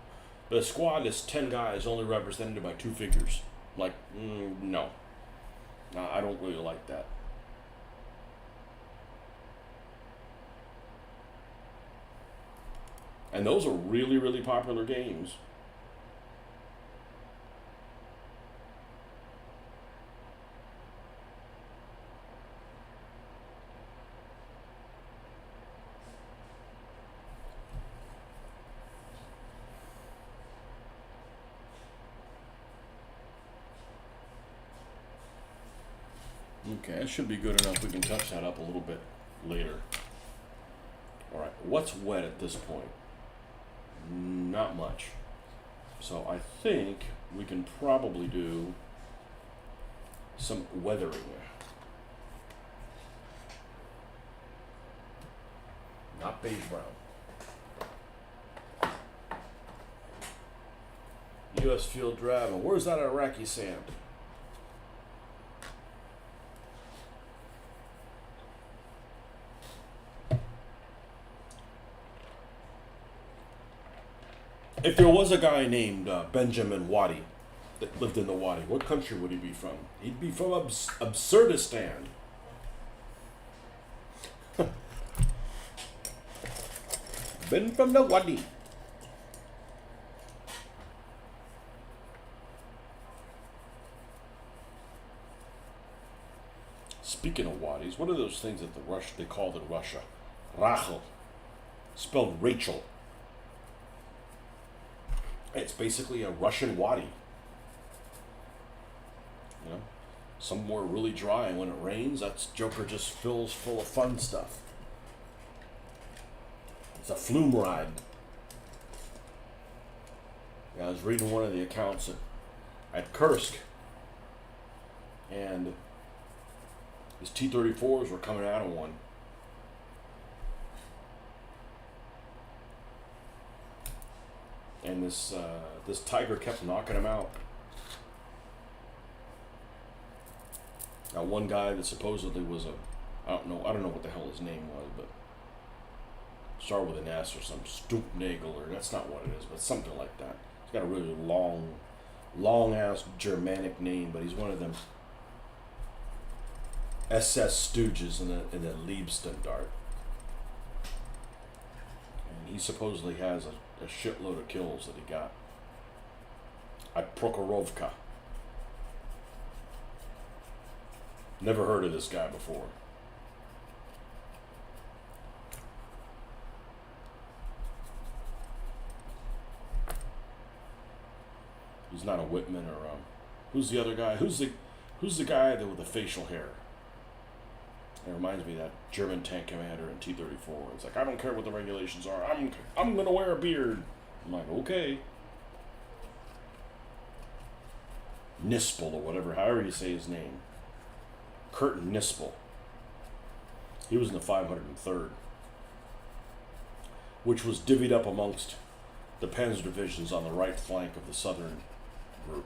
Speaker 1: The squad is 10 guys only represented by 2 figures. Like, no. No, I don't really like that. And those are really, really popular games. Okay, that should be good enough. We can touch that up a little bit later. Alright, what's wet at this point? Not much. So I think we can probably do some weathering. Not beige brown. U.S. field driving. Where's that Iraqi sand? If there was a guy named Benjamin Wadi that lived in the Wadi, what country would he be from? He'd be from Absurdistan. Been from the Wadi. Speaking of wadis, what are those things that they called in Russia? Rachel, spelled Rachel. It's basically a Russian wadi. You know, somewhere really dry, and when it rains, that joker just fills full of fun stuff. It's a flume ride. Yeah, I was reading one of the accounts at Kursk, and his T-34s were coming out of one. And this tiger kept knocking him out. Now, one guy that supposedly was I don't know what the hell his name was, but started with an S or some Stoopnagel, or that's not what it is, but something like that. He's got a really long ass Germanic name, but he's one of them SS stooges in the Liebstandart. And he supposedly has a shitload of kills that he got at Prokhorovka. Never heard of this guy before. He's not a Whitman or who's the other guy? Who's the guy with the facial hair? It reminds me of that German tank commander in T-34. It's like, I don't care what the regulations are. I'm gonna wear a beard. I'm like, okay. Nispel or whatever, however you say his name. Kurt Nispel. He was in the 503rd, which was divvied up amongst the Panzer divisions on the right flank of the southern group.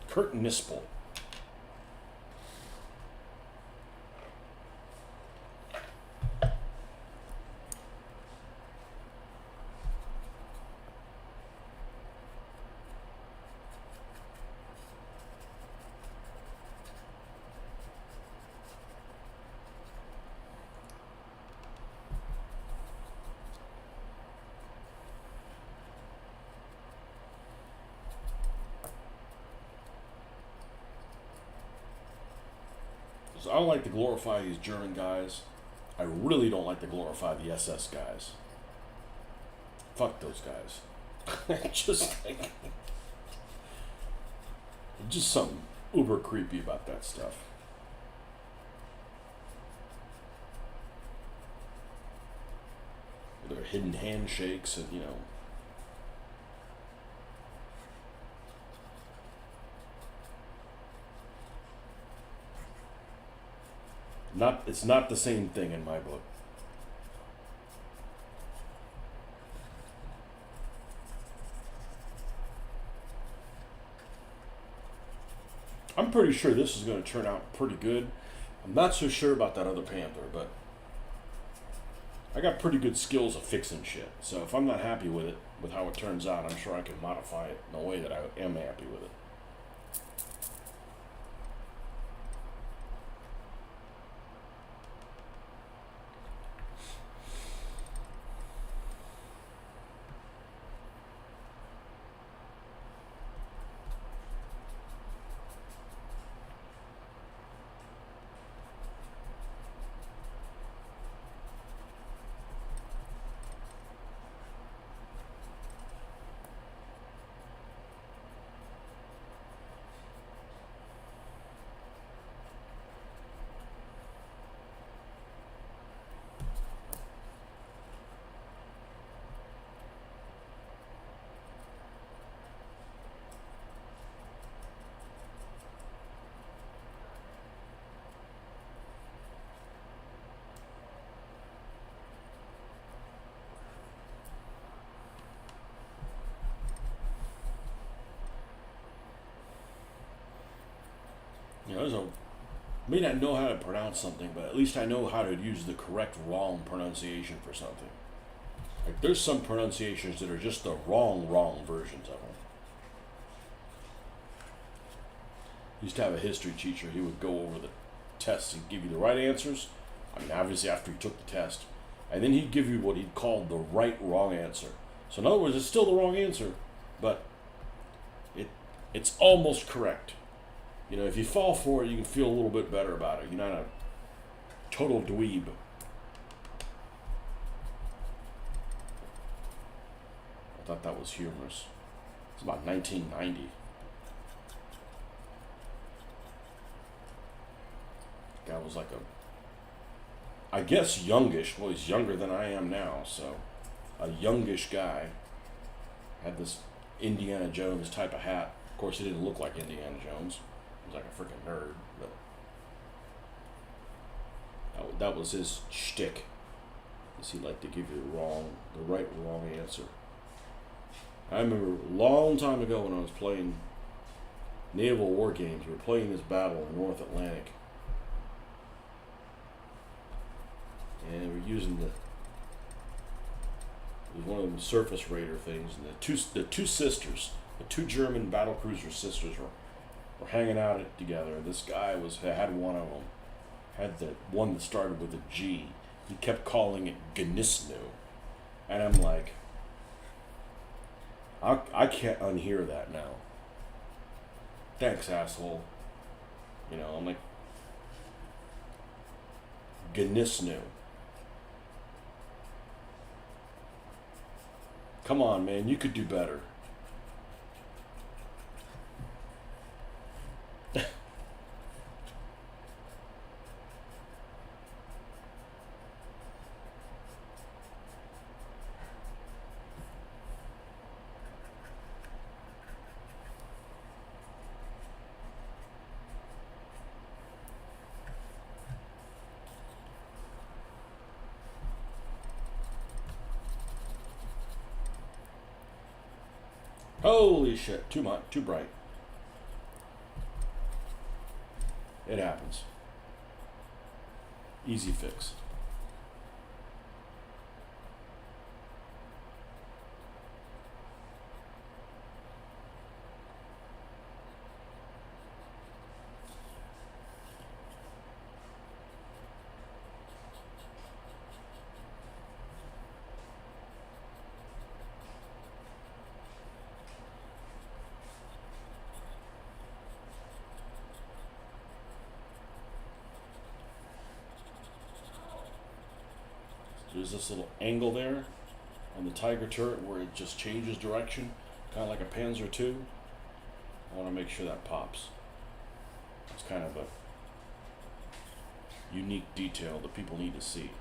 Speaker 1: Kurt Nispel. So I don't like to glorify these German guys. I really don't like to glorify the SS guys. Fuck those guys. Just something uber creepy about that stuff. Their hidden handshakes and, it's not the same thing in my book. pretty sure this is going to turn out pretty good. I'm not so sure about that other panther, but I got pretty good skills of fixing shit. So if I'm not happy with it, with how it turns out, I'm sure I can modify it in a way that I am happy with it. You know, may not know how to pronounce something, but at least I know how to use the correct wrong pronunciation for something. Like there's some pronunciations that are just the wrong versions of them. Used to have a history teacher. He would go over the tests and give you the right answers. I mean, obviously after he took the test, and then he'd give you what he called the right wrong answer. So in other words, it's still the wrong answer, but it's almost correct. You know, if you fall for it, you can feel a little bit better about it. You're not a total dweeb. I thought that was humorous. It's about 1990. Guy was like I guess youngish. Well, he's younger than I am now, so a youngish guy had this Indiana Jones type of hat. Of course, he didn't look like Indiana Jones. He was like a freaking nerd, but that was his shtick. Is he liked to give you the right wrong answer. I remember a long time ago when I was playing naval war games, we were playing this battle in the North Atlantic, and we were using it was one of them surface raider things, and the two sisters, the two German battlecruiser sisters were hanging out together. This guy had one of them, had the one that started with a G. He kept calling it Gnisnu, and I'm like, I can't unhear that now. Thanks, asshole. You know, I'm like, Gnisnu. Come on, man, you could do better. Holy shit, too much, too bright. It happens. Easy fix. There's this little angle there on the Tiger turret where it just changes direction, kind of like a Panzer II. I want to make sure that pops. It's kind of a unique detail that people need to see.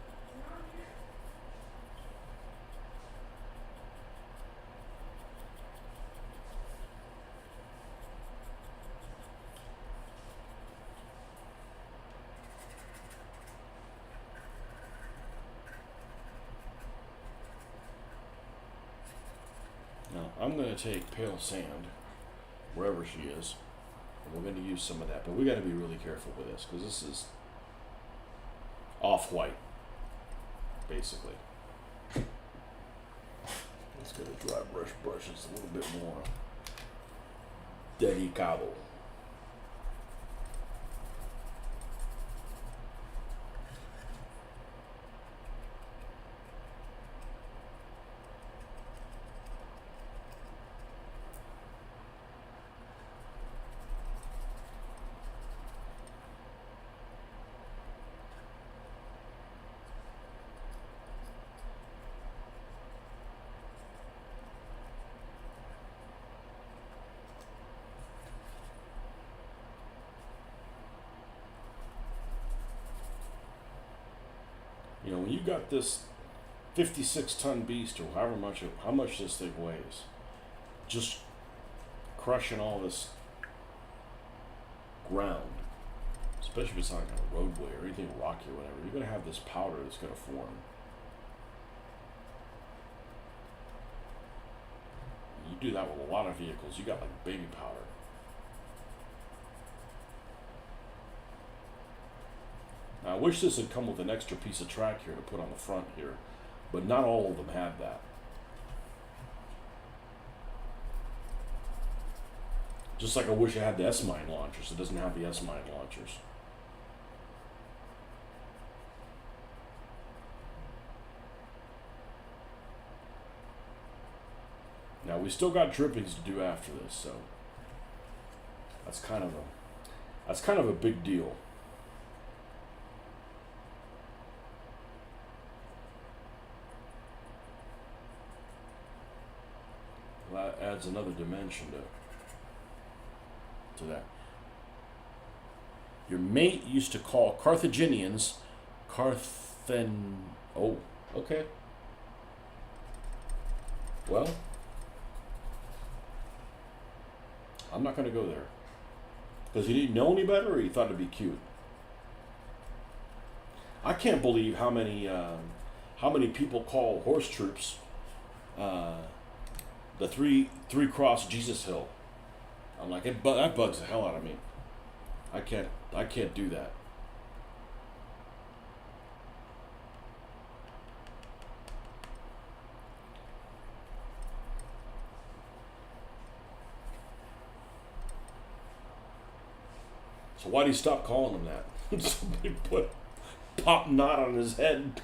Speaker 1: Now, I'm going to take pale sand, wherever she is, And we're going to use some of that, but we got to be really careful with this because this is off-white, basically. Let's get a dry brush. It's a little bit more delicado. You know, when you got this 56-ton beast, or how much this thing weighs, just crushing all this ground, especially if it's on a roadway or anything rocky or whatever, you're going to have this powder that's going to form. You do that with a lot of vehicles. You got like baby powder. Now, I wish this had come with an extra piece of track here to put on the front here, but not all of them have that. Just like I wish I had the S-Mine launchers. It doesn't have the S-Mine launchers. Now, we still got drippings to do after this, so that's kind of a big deal. That adds another dimension to that. Your mate used to call Carthaginians Oh, okay. Well, I'm not going to go there. Because he didn't know any better, or he thought it'd be cute. I can't believe how many people call horse troops the three cross Jesus Hill. I'm like, that bugs the hell out of me. I can't do that. So why'd he stop calling him that? Somebody put pop knot on his head.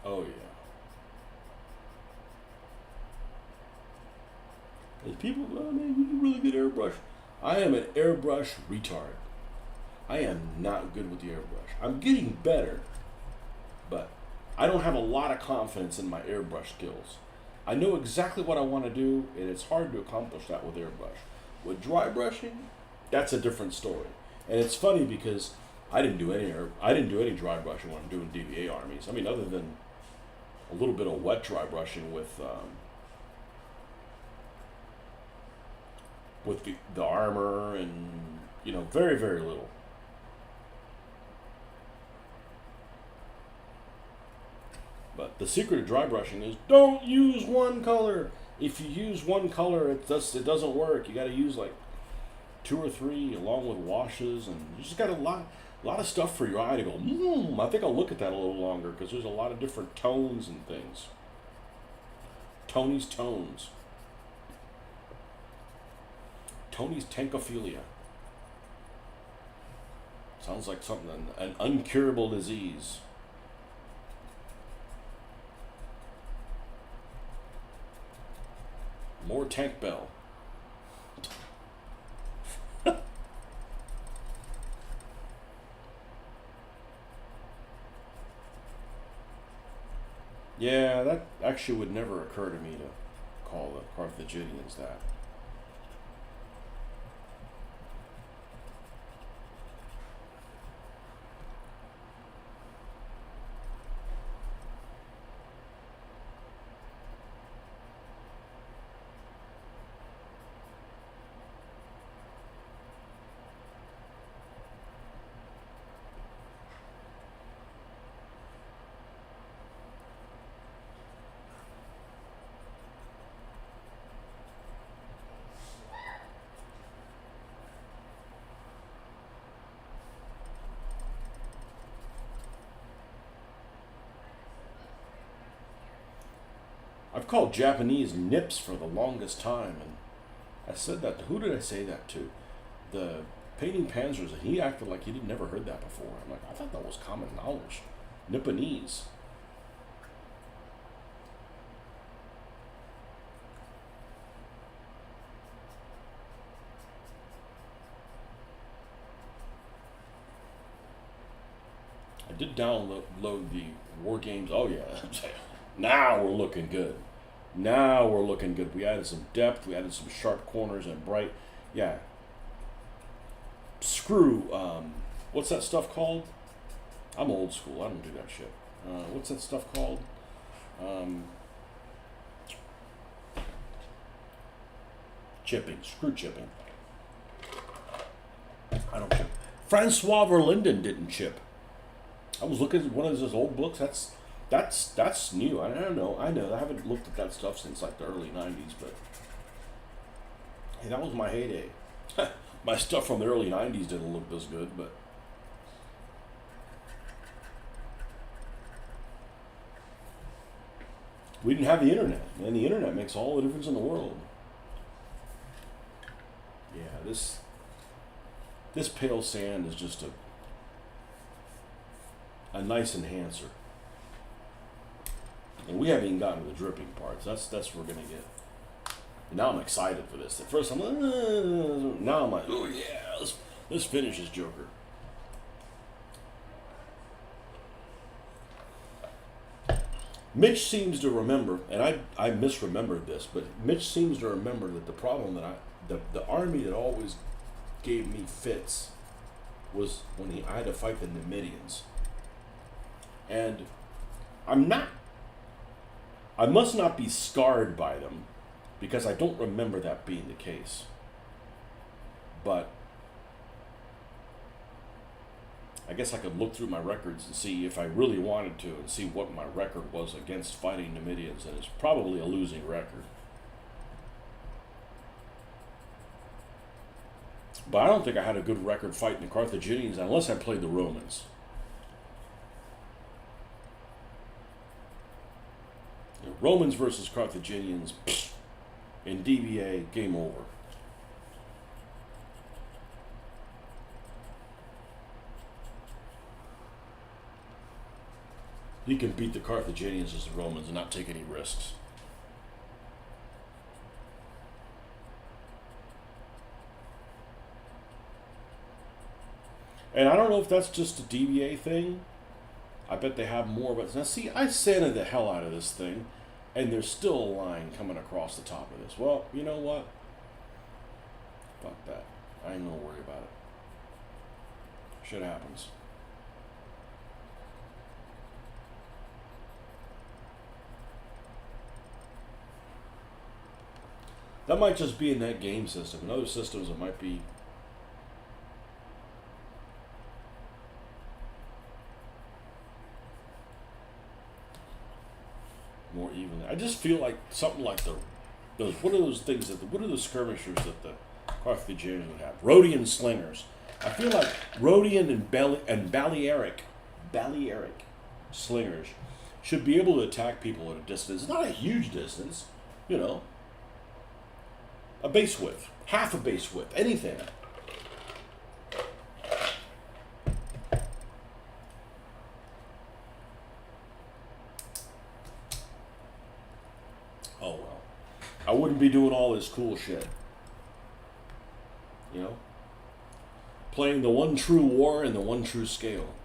Speaker 1: Oh yeah. There's people, oh man, you can really good airbrush. I am an airbrush retard. I am not good with the airbrush. I'm getting better, but I don't have a lot of confidence in my airbrush skills. I know exactly what I want to do, and it's hard to accomplish that with airbrush. With dry brushing, that's a different story. And it's funny because I didn't do any dry brushing when I'm doing DVA armies. I mean, other than a little bit of wet dry brushing with the armor, and very, very little. But the secret of dry brushing is don't use one color. If you use one color, it doesn't work. You got to use like 2 or 3 along with washes, and you just got a lot of stuff for your eye to go, I think I'll look at that a little longer because there's a lot of different tones and things. Tony's tones. Tony's tankophilia. Sounds like something, an uncurable disease. More Tank Bell. Yeah, that actually would never occur to me to call the Carthaginians that. I've called Japanese nips for the longest time, and I said that to, who did I say that to? The painting panzers, and he acted like he didn't never heard that before. I'm like, I thought that was common knowledge. Nipponese. I did download the War Games. Oh yeah, now we're looking good. Now we're looking good. We added some depth. We added some sharp corners and bright. Yeah. Screw. What's that stuff called? I'm old school. I don't do that shit. What's that stuff called? Chipping. Screw chipping. I don't chip. Francois Verlinden didn't chip. I was looking at one of his old books. That's new. I don't know. I know. I haven't looked at that stuff since like the early '90s, but hey, that was my heyday. My stuff from the early '90s didn't look this good, but we didn't have the internet, and the internet makes all the difference in the world. Yeah, this pale sand is just a nice enhancer. And we haven't even gotten to the dripping parts. That's what we're gonna get. And now I'm excited for this. At first I'm like, now I'm like, oh yeah, let's finish this Joker. Mitch seems to remember, and I misremembered this, but Mitch seems to remember that the problem that the army that always gave me fits was when I had to fight the Numidians. And I must not be scarred by them, because I don't remember that being the case. But I guess I could look through my records and see if I really wanted to and see what my record was against fighting Numidians, and it's probably a losing record. But I don't think I had a good record fighting the Carthaginians unless I played the Romans. Romans versus Carthaginians in DBA, game over. You can beat the Carthaginians as the Romans and not take any risks. And I don't know if that's just a DBA thing. I bet they have more of it. Now see, I sanded the hell out of this thing, and there's still a line coming across the top of this. Well, you know what? Fuck that. I ain't gonna worry about it. Shit happens. That might just be in that game system. In other systems, it might be more even. I just feel like something like those. What are those things what are the skirmishers that the Carthaginians would have? Rhodian slingers. I feel like Rhodian and Balearic slingers should be able to attack people at a distance. Not a huge distance, you know. A base width, half a base width, anything. Oh well. I wouldn't be doing all this cool shit. You know? Playing the one true war and the one true scale.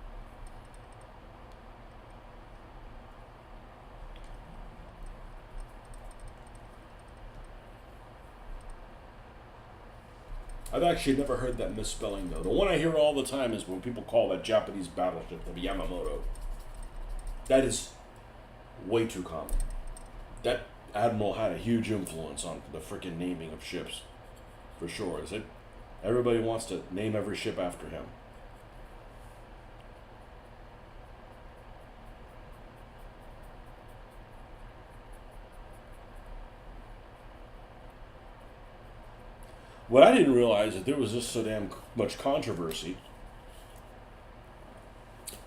Speaker 1: I've actually never heard that misspelling though. The one I hear all the time is when people call that Japanese battleship the Yamamoto. That is way too common. That admiral had a huge influence on the freaking naming of ships, for sure. Is it? Everybody wants to name every ship after him. What I didn't realize is that there was just so damn much controversy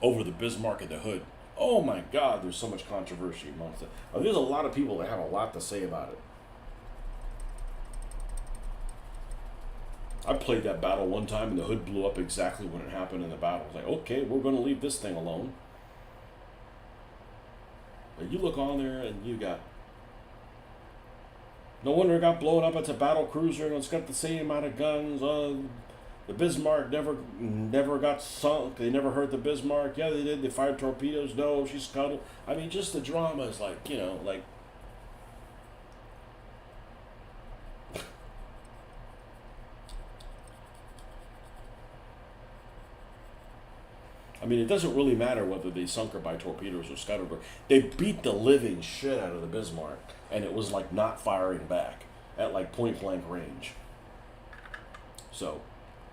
Speaker 1: over the Bismarck and the Hood. Oh my God, there's so much controversy amongst it. There's a lot of people that have a lot to say about it. I played that battle one time and the hood blew up exactly when it happened in the battle. I was like, okay, we're going to leave this thing alone. But you look on there and you got. No wonder it got blown up. It's a battle cruiser and it's got the same amount of guns. The Bismarck never got sunk. They never hurt the Bismarck. Yeah, they did. They fired torpedoes. No, she scuttled. I mean, just the drama is like, like. I mean, it doesn't really matter whether they sunk her by torpedoes or scuttled her. They beat the living shit out of the Bismarck, and it was like not firing back at like point blank range. So,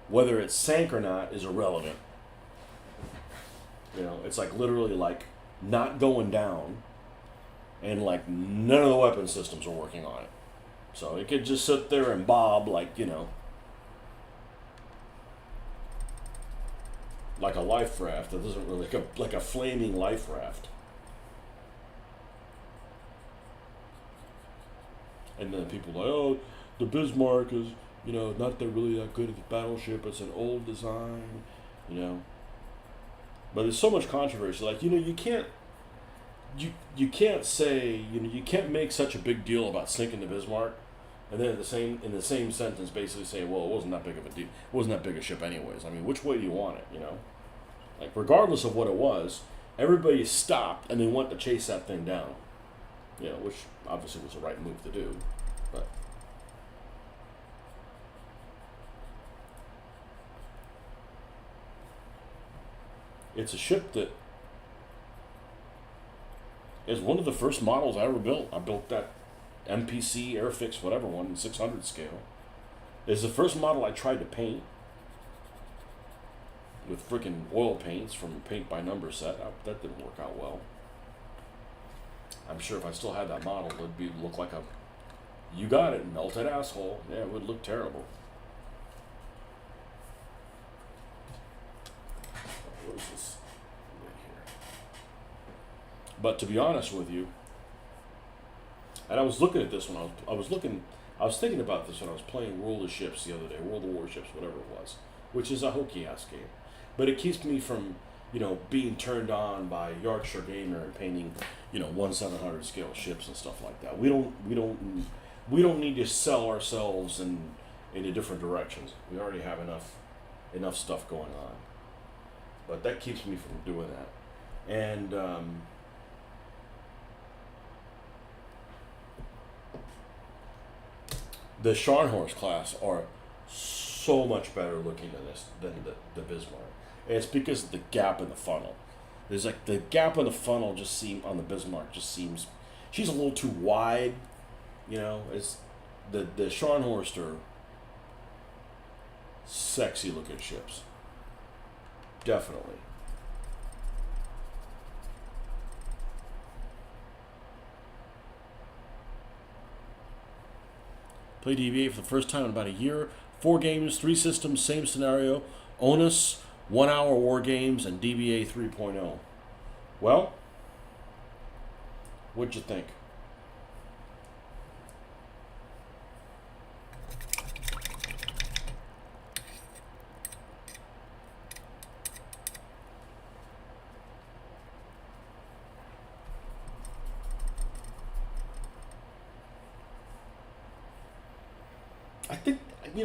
Speaker 1: whether it sank or not is irrelevant. It's like literally like not going down, and like none of the weapon systems are working on it. So it could just sit there and bob like a life raft. It doesn't really like a flaming life raft. And then people are like, oh, the Bismarck is not that really that good of a battleship. It's an old design, But there's so much controversy. Like you can't say you can't make such a big deal about sinking the Bismarck, and then in the same sentence basically say, well, it wasn't that big of a deal. It wasn't that big a ship anyways. I mean, which way do you want it? Like regardless of what it was, everybody stopped and they went to chase that thing down. Which obviously was the right move to do, but. It's a ship that is one of the first models I ever built. I built that MPC Airfix whatever one in 600 scale. It's the first model I tried to paint with freaking oil paints from a paint by number set. That didn't work out well. I'm sure if I still had that model, it'd look like a you got it melted asshole. Yeah, it would look terrible. What is this right here? But to be honest with you, and I was looking at this when I was thinking about this when I was playing World of Ships the other day, World of Warships, whatever it was, which is a hokey ass game, but it keeps me from being turned on by Yorkshire Gamer and painting 1/700 scale ships and stuff like that. We don't need to sell ourselves into different directions. We already have enough stuff going on. But that keeps me from doing that. And the Scharnhorst class are so much better looking than the Bismarck. And it's because of the gap in the funnel. There's like the gap in the funnel on the Bismarck seems she's a little too wide. It's the Scharnhorst are sexy looking ships. Definitely. Played DBA for the first time in about a year. 4 games, 3 systems, same scenario. Onus, 1 hour war games, and DBA 3.0. Well, what'd you think?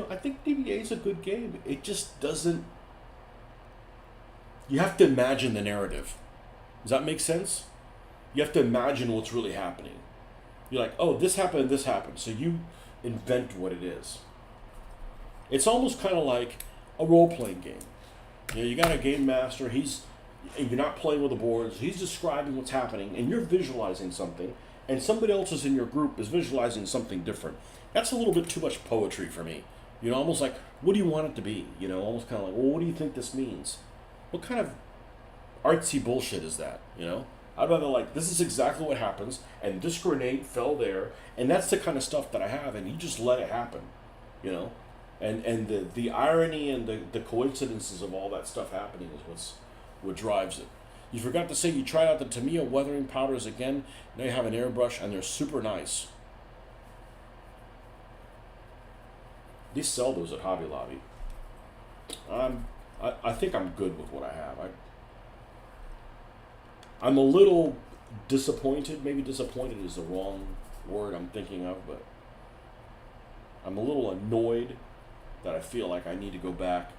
Speaker 1: I think DBA is a good game. It just doesn't. You have to imagine the narrative. Does that make sense? You have to imagine what's really happening. You're like, oh, this happened, this happened. So you invent what it is. It's almost kind of like a role-playing game. You got a game master. You're not playing with the boards. He's describing what's happening, and you're visualizing something, and somebody else is in your group is visualizing something different. That's a little bit too much poetry for me. Almost like, what do you want it to be? Almost kind of like, well, what do you think this means? What kind of artsy bullshit is that? I'd rather like, this is exactly what happens, and this grenade fell there, and that's the kind of stuff that I have, and you just let it happen, And the irony and the coincidences of all that stuff happening is what drives it. You forgot to say you tried out the Tamiya weathering powders again. Now you have an airbrush, and they're super nice. They sell those at Hobby Lobby. I think I'm good with what I have. I'm a little disappointed. Maybe disappointed is the wrong word I'm thinking of, but I'm a little annoyed that I feel like I need to go back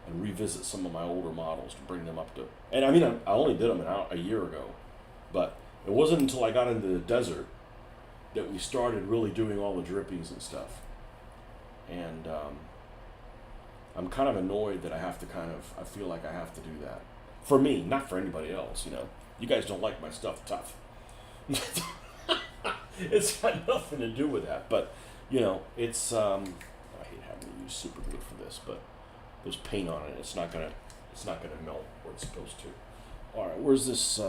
Speaker 1: and revisit some of my older models to bring them up to. And I mean, I only did them a year ago, but it wasn't until I got into the desert that we started really doing all the drippings and stuff. And I'm kind of annoyed that I feel like I have to do that. For me, not for anybody else, you know. You guys don't like my stuff tough. It's got nothing to do with that, but, you know, it's, I hate having to use super glue for this, but there's paint on it. It's not gonna melt where it's supposed to. All right, where's this,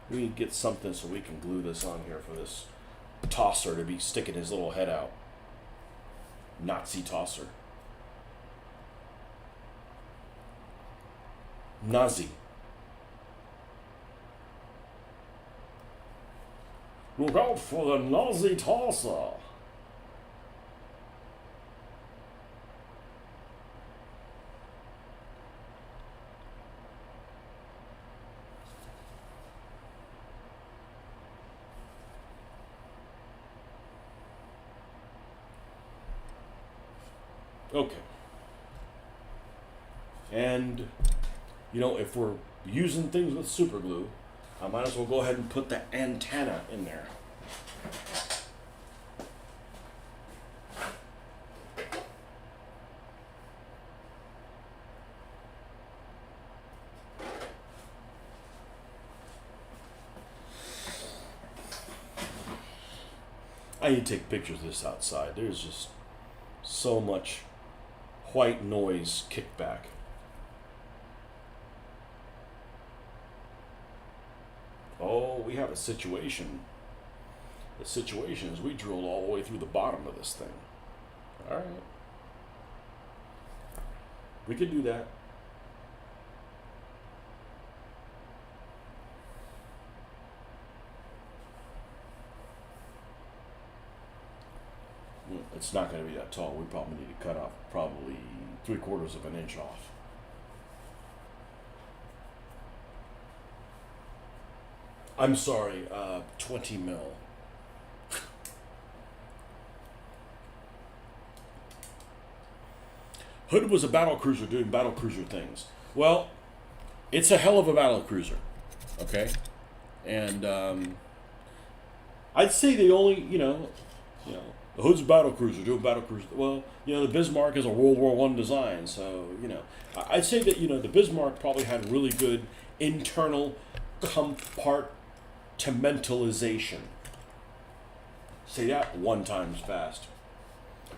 Speaker 1: we need to get something so we can glue this on here for this tosser to be sticking his little head out. Nazi tosser. Nazi. Look out for the Nazi tosser. Okay. And, you know, if we're using things with super glue, I might as well go ahead and put the antenna in there. I need to take pictures of this outside. There's just so much white noise kickback. Oh, we have a situation. The situation is we drilled all the way through the bottom of this thing. All right. We could do that. It's not going to be that tall. We probably need to cut off probably 3/4 of an inch off. I'm sorry, 20 mil. Hood was a battle cruiser doing battle cruiser things. Well, it's a hell of a battle cruiser, okay? And I'd say the only, the Hood's a battle cruiser doing battle cruiser. Well, the Bismarck is a World War I design, so I'd say that the Bismarck probably had really good internal compartmentalization. Say that 1 time fast.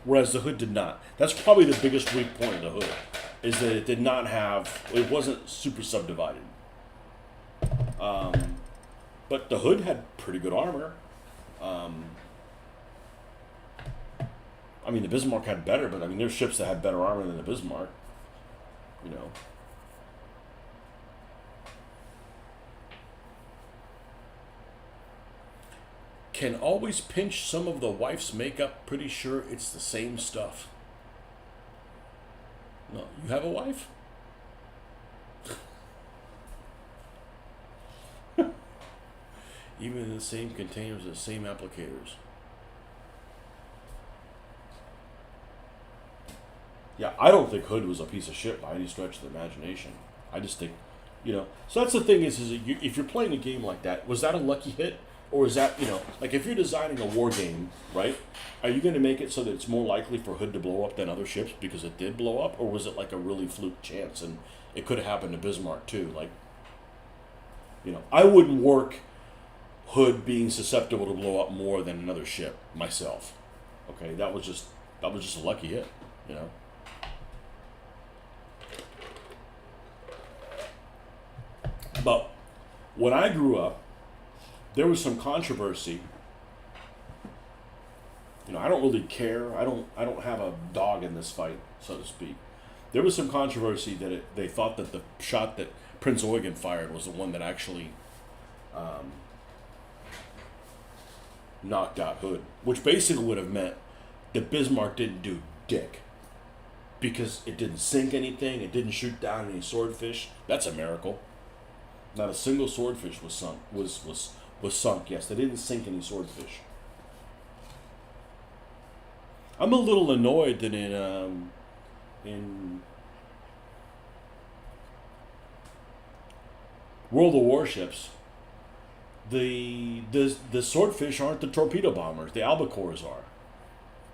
Speaker 1: Whereas the Hood did not. That's probably the biggest weak point of the Hood, is that it wasn't super subdivided. But the Hood had pretty good armor. The Bismarck had better, but there's ships that had better armor than the Bismarck. Can always pinch some of the wife's makeup. Pretty sure it's the same stuff. No, you have a wife? Even in the same containers, the same applicators. Yeah, I don't think Hood was a piece of shit by any stretch of the imagination. I just think, So that's the thing is if you're playing a game like that, was that a lucky hit? Or is that, like if you're designing a war game, right? Are you going to make it so that it's more likely for Hood to blow up than other ships because it did blow up? Or was it like a really fluke chance and it could have happened to Bismarck too? Like, I wouldn't work Hood being susceptible to blow up more than another ship myself. Okay, that was just a lucky hit, But when I grew up, there was some controversy. I don't really care. I don't have a dog in this fight, so to speak. There was some controversy that they thought that the shot that Prince Eugen fired was the one that actually knocked out Hood, which basically would have meant that Bismarck didn't do dick because it didn't sink anything, it didn't shoot down any swordfish. That's a miracle. Not a single swordfish was sunk. Was sunk. Yes, they didn't sink any swordfish. I'm a little annoyed that in World of Warships, the swordfish aren't the torpedo bombers. The albacores are,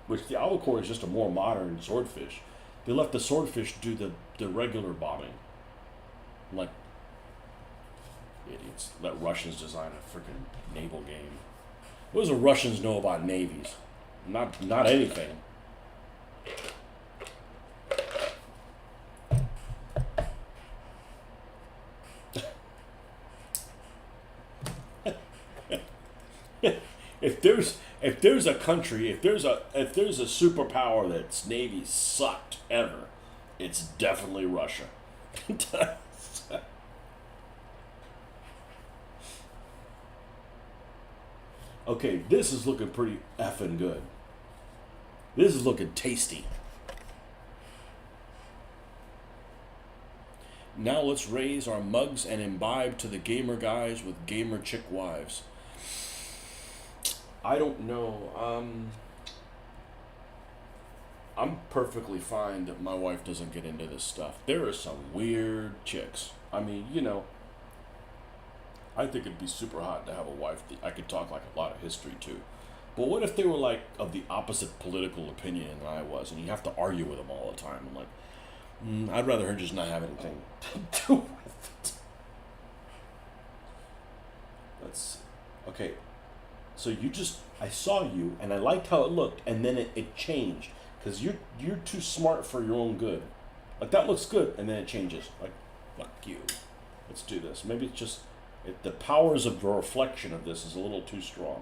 Speaker 1: which the albacore is just a more modern swordfish. They let the swordfish do the regular bombing. Like idiots. Let Russians design a freaking naval game. What does the Russians know about navies? Not anything. If there's a country, if there's a superpower that's navy sucked ever, it's definitely Russia. Okay, this is looking pretty effing good. This is looking tasty. Now let's raise our mugs and imbibe to the gamer guys with gamer chick wives. I don't know. I'm perfectly fine that my wife doesn't get into this stuff. There are some weird chicks. I mean, I think it'd be super hot to have a wife that I could talk like a lot of history to. But what if they were like of the opposite political opinion than I was, and you have to argue with them all the time? I'm like, I'd rather her just not have anything to do with it. Let's see. Okay. So I saw you, and I liked how it looked, and then it changed. Because you're too smart for your own good. Like, that looks good, and then it changes. Like, fuck you. Let's do this. Maybe it's just, the powers of the reflection of this is a little too strong.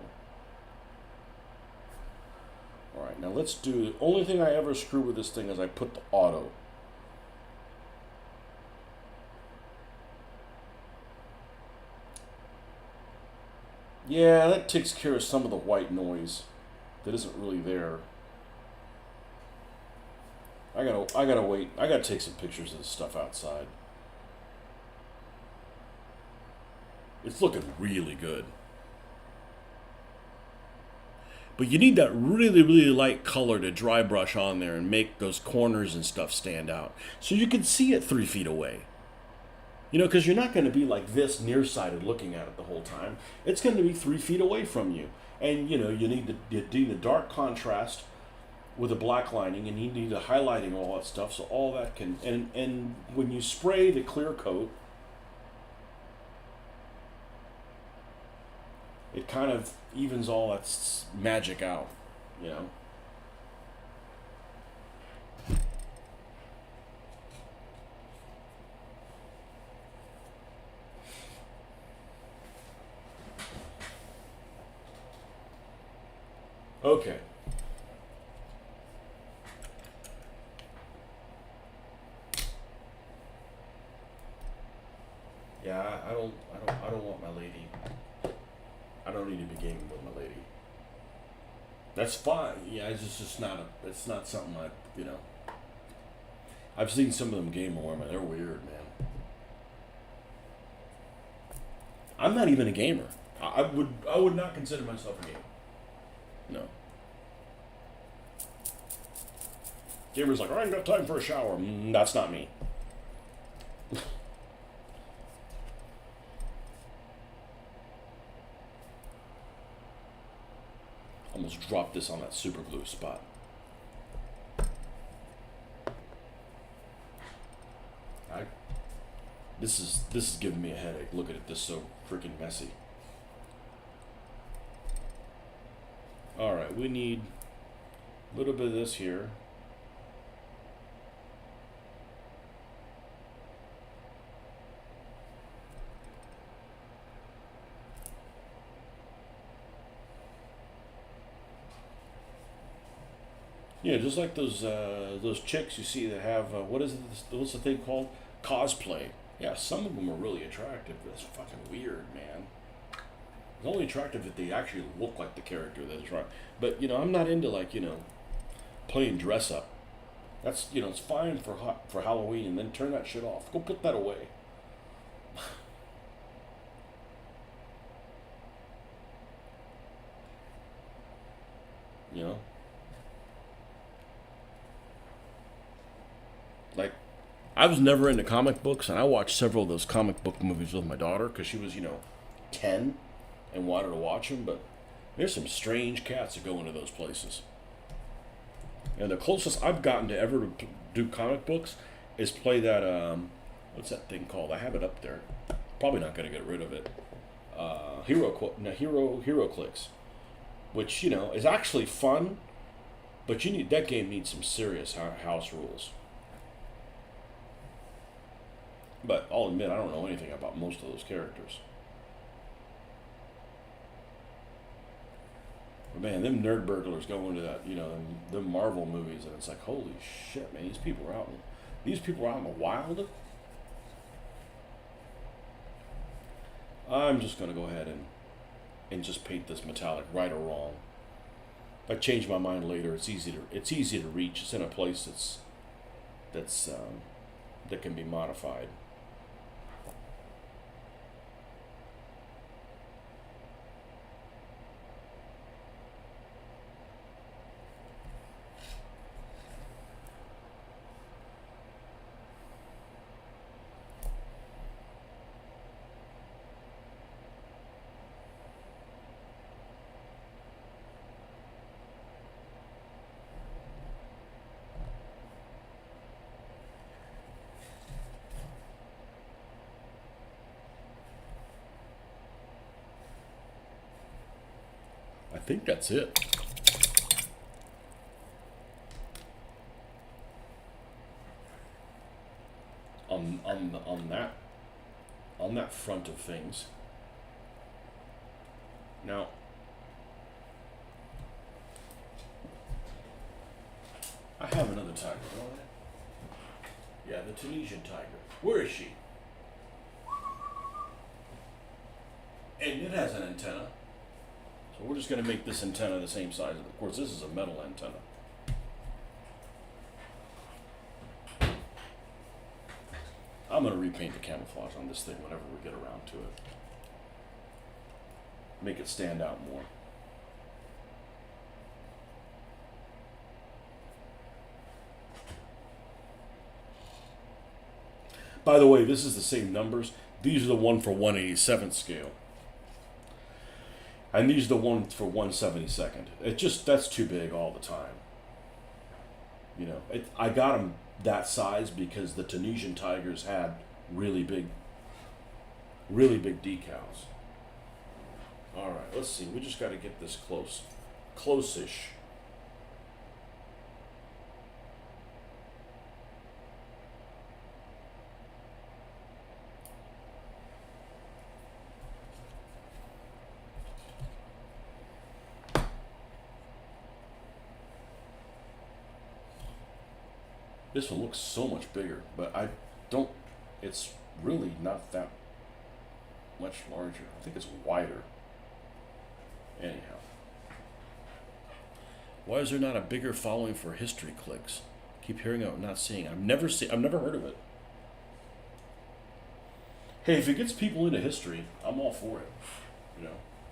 Speaker 1: Alright, now let's do, the only thing I ever screw with this thing is I put the auto. Yeah, that takes care of some of the white noise that isn't really there. I gotta wait. I gotta take some pictures of this stuff outside. It's looking really good. But you need that really, really light color to dry brush on there and make those corners and stuff stand out. So you can see it 3 feet away. Because you're not going to be like this nearsighted looking at it the whole time. It's going to be 3 feet away from you. And, you need the dark contrast with a black lining, and you need the highlighting, all that stuff, so all that can... And when you spray the clear coat, it kind of evens all that magic out, Okay. Yeah, I don't want my lady. I don't need to be gaming with my lady. That's fine. Yeah, it's just not it's not something I've seen some of them game women. They're weird, man. I'm not even a gamer. I would not consider myself a gamer. No. Gamer's like, I ain't got time for a shower. That's not me. Almost dropped this on that super glue spot. This is giving me a headache. Look at it, this is so freaking messy. Alright, we need a little bit of this here. Yeah, just like those chicks you see that have what's the thing called? Cosplay. Yeah, some of them are really attractive, but it's fucking weird, man. It's only attractive if they actually look like the character that's right. But I'm not into like playing dress up. That's it's fine for Halloween, and then turn that shit off. Go put that away. You know, like I was never into comic books, and I watched several of those comic book movies with my daughter because she was 10 and wanted to watch them. But there's some strange cats that go into those places. And the closest I've gotten to ever do comic books is play that what's that thing called? I have it up there. Probably not going to get rid of it. Hero Clicks, which is actually fun, but that game needs some serious house rules. But I'll admit I don't know anything about most of those characters. But man, them nerd burglars go into that, them Marvel movies, and it's like, holy shit, man, these people are out in the wild. I'm just gonna go ahead and just paint this metallic, right or wrong. If I change my mind later, it's easy to reach. It's in a place that can be modified. I think that's it. On that front of things. Now, I have another tiger, don't I? Yeah, the Tunisian tiger. Where is she? And it has an antenna. So we're just going to make this antenna the same size. Of course, this is a metal antenna. I'm going to repaint the camouflage on this thing whenever we get around to it. Make it stand out more. By the way, this is the same numbers. These are the one for 1/87th scale. And these are the ones for 1/72nd. That's too big all the time. I got them that size because the Tunisian tigers had really big decals. All right, let's see. We just got to get this close-ish. This one looks so much bigger, but it's really not that much larger. I think it's wider. Anyhow. Why is there not a bigger following for history clicks? Keep hearing it, not seeing it. I've never heard of it. Hey, if it gets people into history, I'm all for it.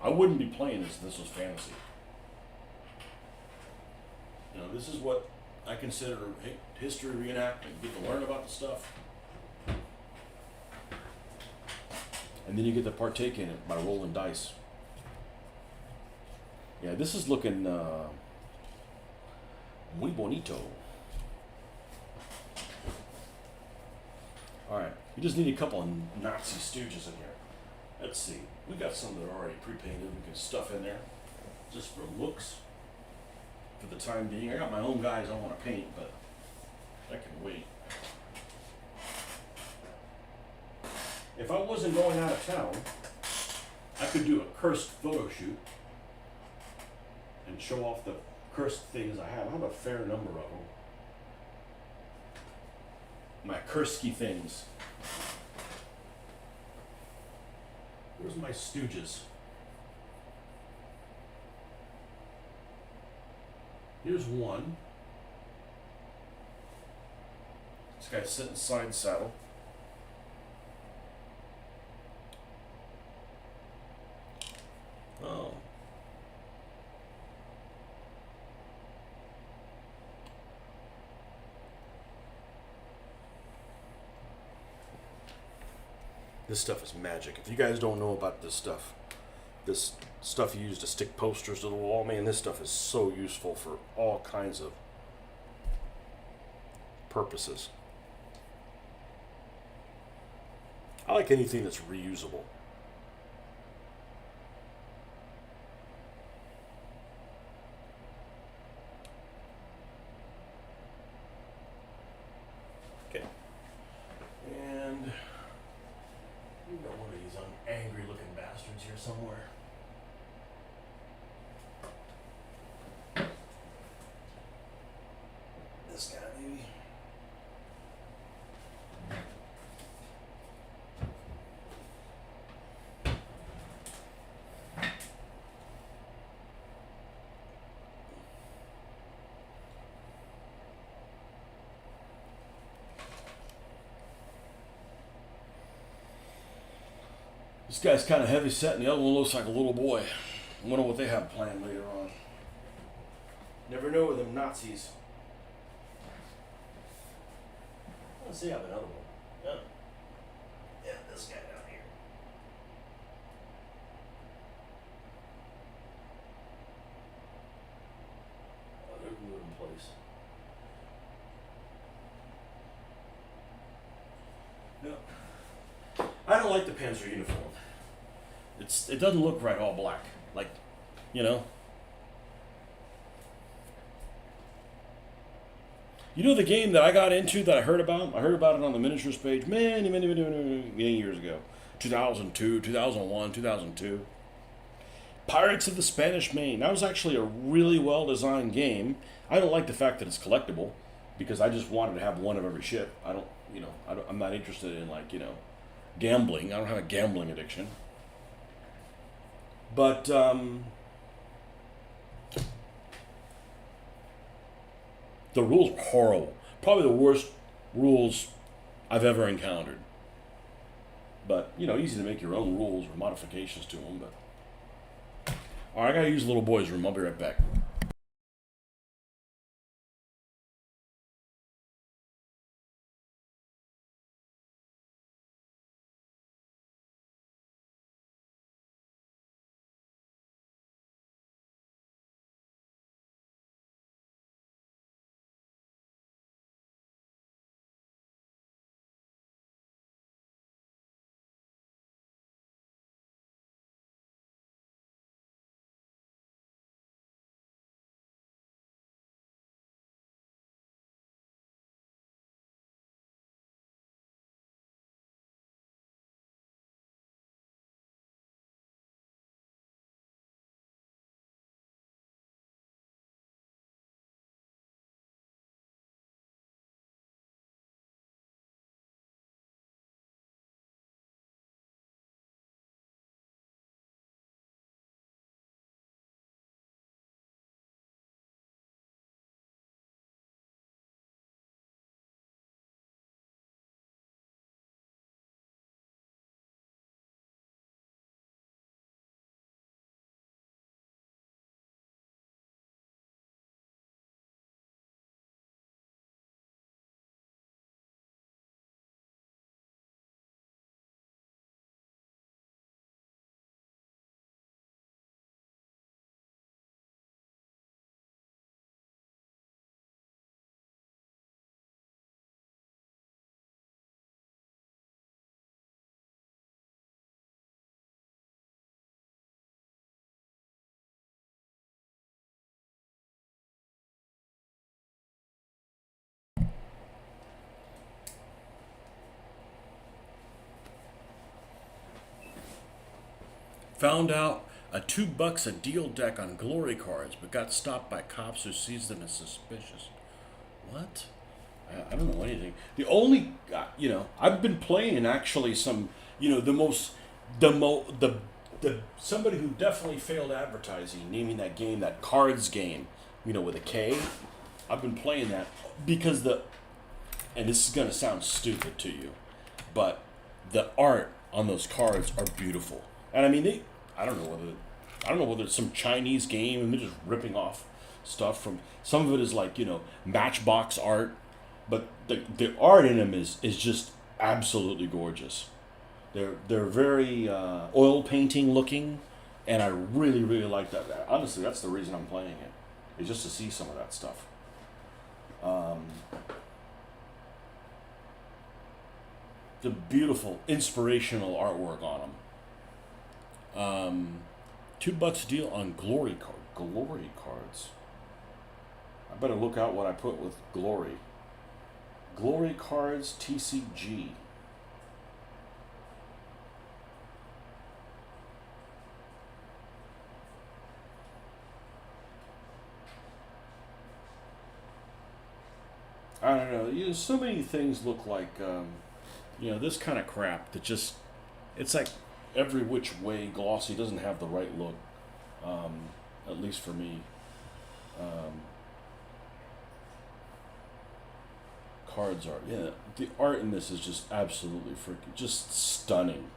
Speaker 1: I wouldn't be playing this if this was fantasy. This is what I consider history reenactment. You get to learn about the stuff. And then you get to partake in it by rolling dice. Yeah, this is looking muy bonito. Alright, we just need a couple of Nazi stooges in here. Let's see. We got some that are already pre-painted. We can stuff in there just for looks. For the time being, I got my own guys I want to paint, but that can wait. If I wasn't going out of town, I could do a cursed photo shoot and show off the cursed things I have. I have a fair number of them. My cursky things. Where's my stooges? Here's one. This guy's sitting side saddle. Oh. This stuff is magic. If you guys don't know about this stuff you use to stick posters to the wall, man, this stuff is so useful for all kinds of purposes. I like anything that's reusable. Okay. And we've got one of these angry looking bastards here somewhere. This guy, maybe. This guy's kind of heavy set, and the other one looks like a little boy. I wonder what they have planned later on. Never know with them Nazis. Let's see, I have another one. Yeah. Yeah, this guy down here. Oh, they're glued in place. No. I don't like the Panzer uniform. It doesn't look right all black. Like, you know. You know the game that I got into that I heard about? I heard about it on the miniatures page many years ago. 2002, 2001, 2002. Pirates of the Spanish Main. That was actually a really well-designed game. I don't like the fact that it's collectible because I just wanted to have one of every ship. I'm not interested in, like, gambling. I don't have a gambling addiction. But, the rules were horrible. Probably the worst rules I've ever encountered. But, easy to make your own rules or modifications to them. But all right, I gotta use the little boy's room. I'll be right back. Found out a $2 a deal deck on glory cards, but got stopped by cops who seized them as suspicious. What? I don't know anything. The only, I've been playing actually some, the most The somebody who definitely failed advertising, naming that game, that cards game, with a K. I've been playing that because and this is gonna sound stupid to you, but the art on those cards are beautiful. And I mean, I don't know whether it's some Chinese game and they're just ripping off stuff from. Some of it is like Matchbox art, but the art in them is just absolutely gorgeous. They're very oil painting looking, and I really really like that. Honestly, that's the reason I'm playing it, is just to see some of that stuff. The beautiful inspirational artwork on them. $2 deal on glory cards. I better look out what I put with glory. Glory cards TCG. I don't know. So many things look like, this kind of crap that it's like every which way glossy, doesn't have the right look, at least for me. Cards art, the art in this is just absolutely freaking, just stunning.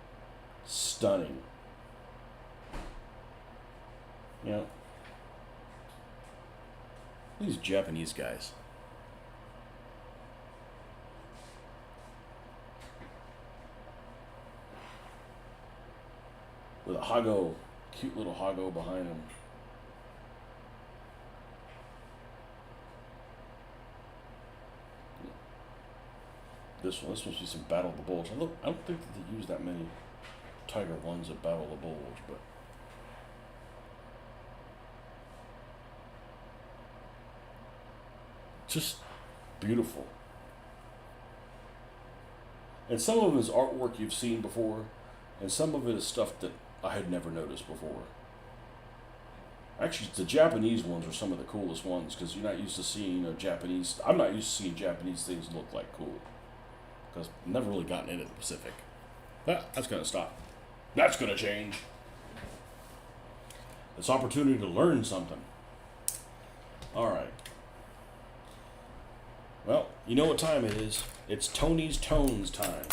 Speaker 1: These Japanese guys. With a cute little Hago behind him. This must be some Battle of the Bulge. I don't think that they use that many Tiger ones at Battle of the Bulge, but just beautiful. And some of it is artwork you've seen before, and some of it is stuff that I had never noticed before. Actually, the Japanese ones are some of the coolest ones because you're not used to seeing Japanese. I'm not used to seeing Japanese things look like cool because I've never really gotten into the Pacific. That's gonna stop. That's gonna change. It's opportunity to learn something. All right. Well, you know what time it is. It's Tony's Tones time.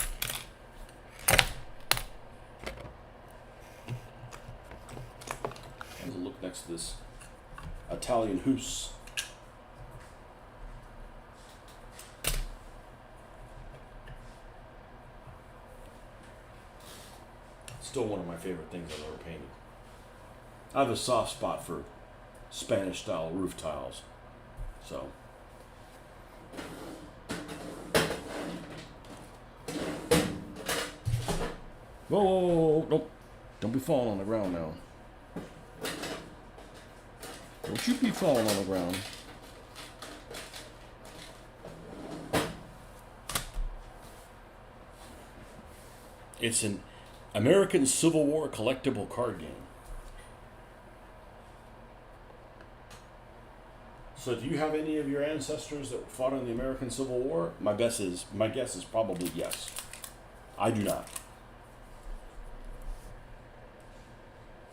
Speaker 1: Let's look next to this Italian hoose. Still one of my favorite things I've ever painted. I have a soft spot for Spanish style roof tiles. So whoa, nope. Don't be falling on the ground now. Don't you be falling on the ground. It's an American Civil War collectible card game. So do you have any of your ancestors that fought in the American Civil War? My guess is probably yes. I do not.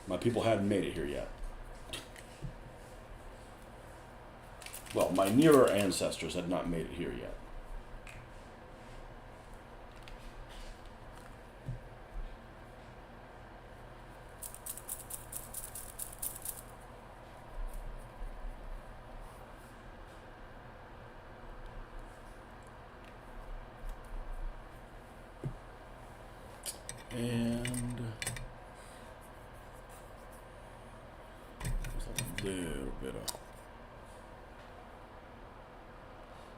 Speaker 1: My people hadn't made it here yet. Well, my nearer ancestors had not made it here yet. And there's a little bit of...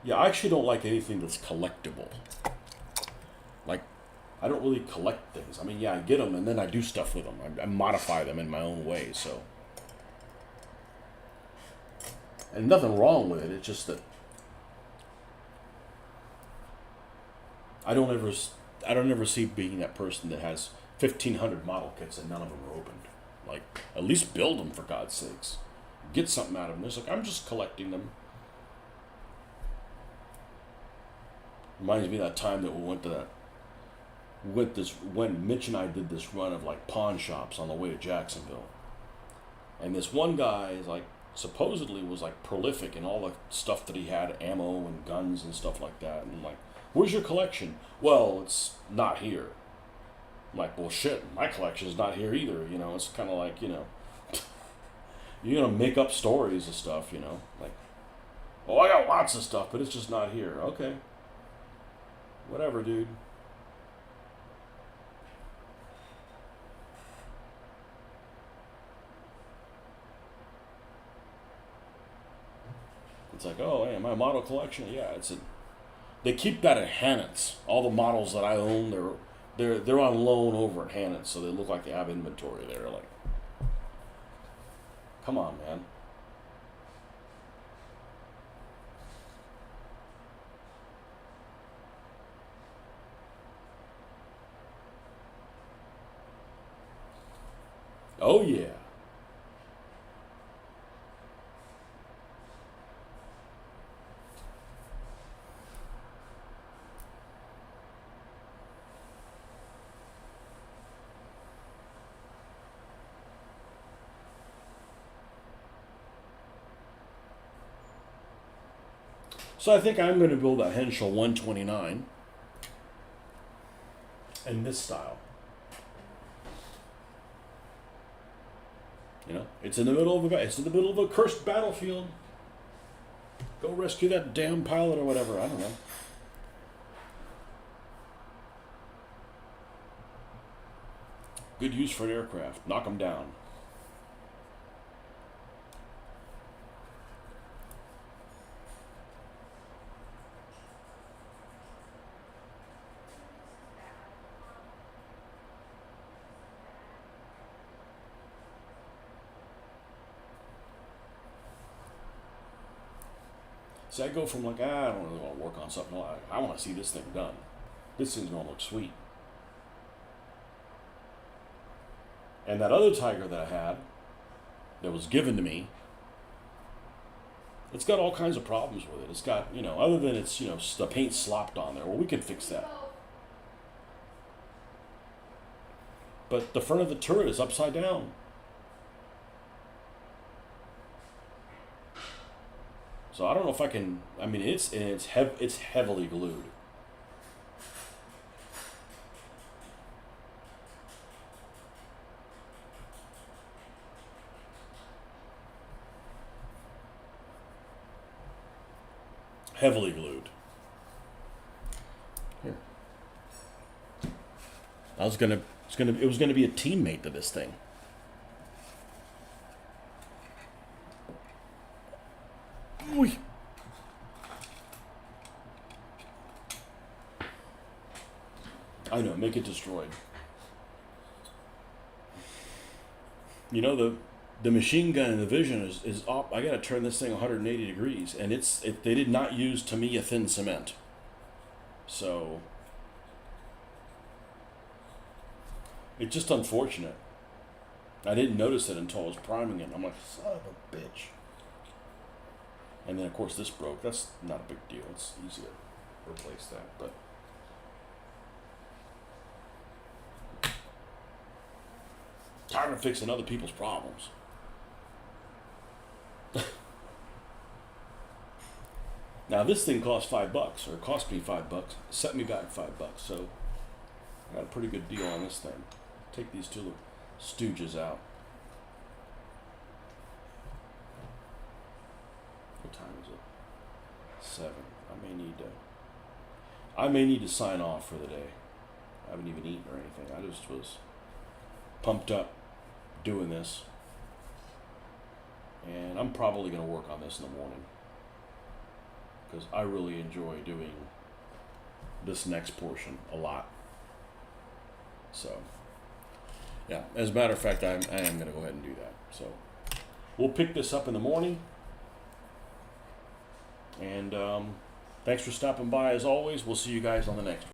Speaker 1: Yeah, I actually don't like anything that's collectible. Like, I don't really collect things. I mean, yeah, I get them and then I do stuff with them. I modify them in my own way, so... And nothing wrong with it, it's just that... I don't ever see being that person that has 1,500 model kits and none of them are opened. Like, at least build them, for God's sakes. Get something out of them. It's like, I'm just collecting them. Reminds me of that time that we went to when Mitch and I did this run of like pawn shops on the way to Jacksonville, and this one guy is like supposedly was like prolific in all the stuff that he had, ammo and guns and stuff like that. And I'm like, where's your collection? Well, it's not here. I'm like, well, shit, my collection's not here either. You know, it's kind of like, you know, you're gonna make up stories of stuff, you know, like, oh, I got lots of stuff, but it's just not here. Okay, whatever, dude. It's like, oh, hey, my model collection, yeah, they keep that at Hannett's. All the models that I own, they're on loan over at Hannett's, so they look like they have inventory there. Like, come on, man. Oh yeah. So I think I'm going to build a Henschel 129 in this style. You know, it's in the middle of a cursed battlefield. Go rescue that damn pilot or whatever. I don't know. Good use for an aircraft. Knock them down. So I go from like, I don't really want to work on something. I want to see this thing done. This thing's going to look sweet. And that other Tiger that I had, that was given to me, it's got all kinds of problems with it. It's got, you know, other than it's, you know, the paint slopped on there. Well, we can fix that. But the front of the turret is upside down. So I don't know if I can. I mean, it's heavily glued. Heavily glued. Here. It was gonna be a teammate to this thing. Oy. I know, make it destroyed. You know, the machine gun and the vision is up. I gotta turn this thing 180 degrees, and they did not use Tamiya thin cement. So it's just unfortunate. I didn't notice it until I was priming it. I'm like, son of a bitch. And then of course this broke. That's not a big deal. It's easy to replace that, but tired of fixing other people's problems. Now this thing cost $5, or cost me $5, set me back $5. So I got a pretty good deal on this thing. Take these two stooges out. What time is it? 7. I may need to sign off for the day. I haven't even eaten or anything. I just was pumped up doing this. And I'm probably going to work on this in the morning, because I really enjoy doing this next portion a lot. So, yeah, as a matter of fact, I am going to go ahead and do that. So, we'll pick this up in the morning. And thanks for stopping by as always. We'll see you guys on the next one.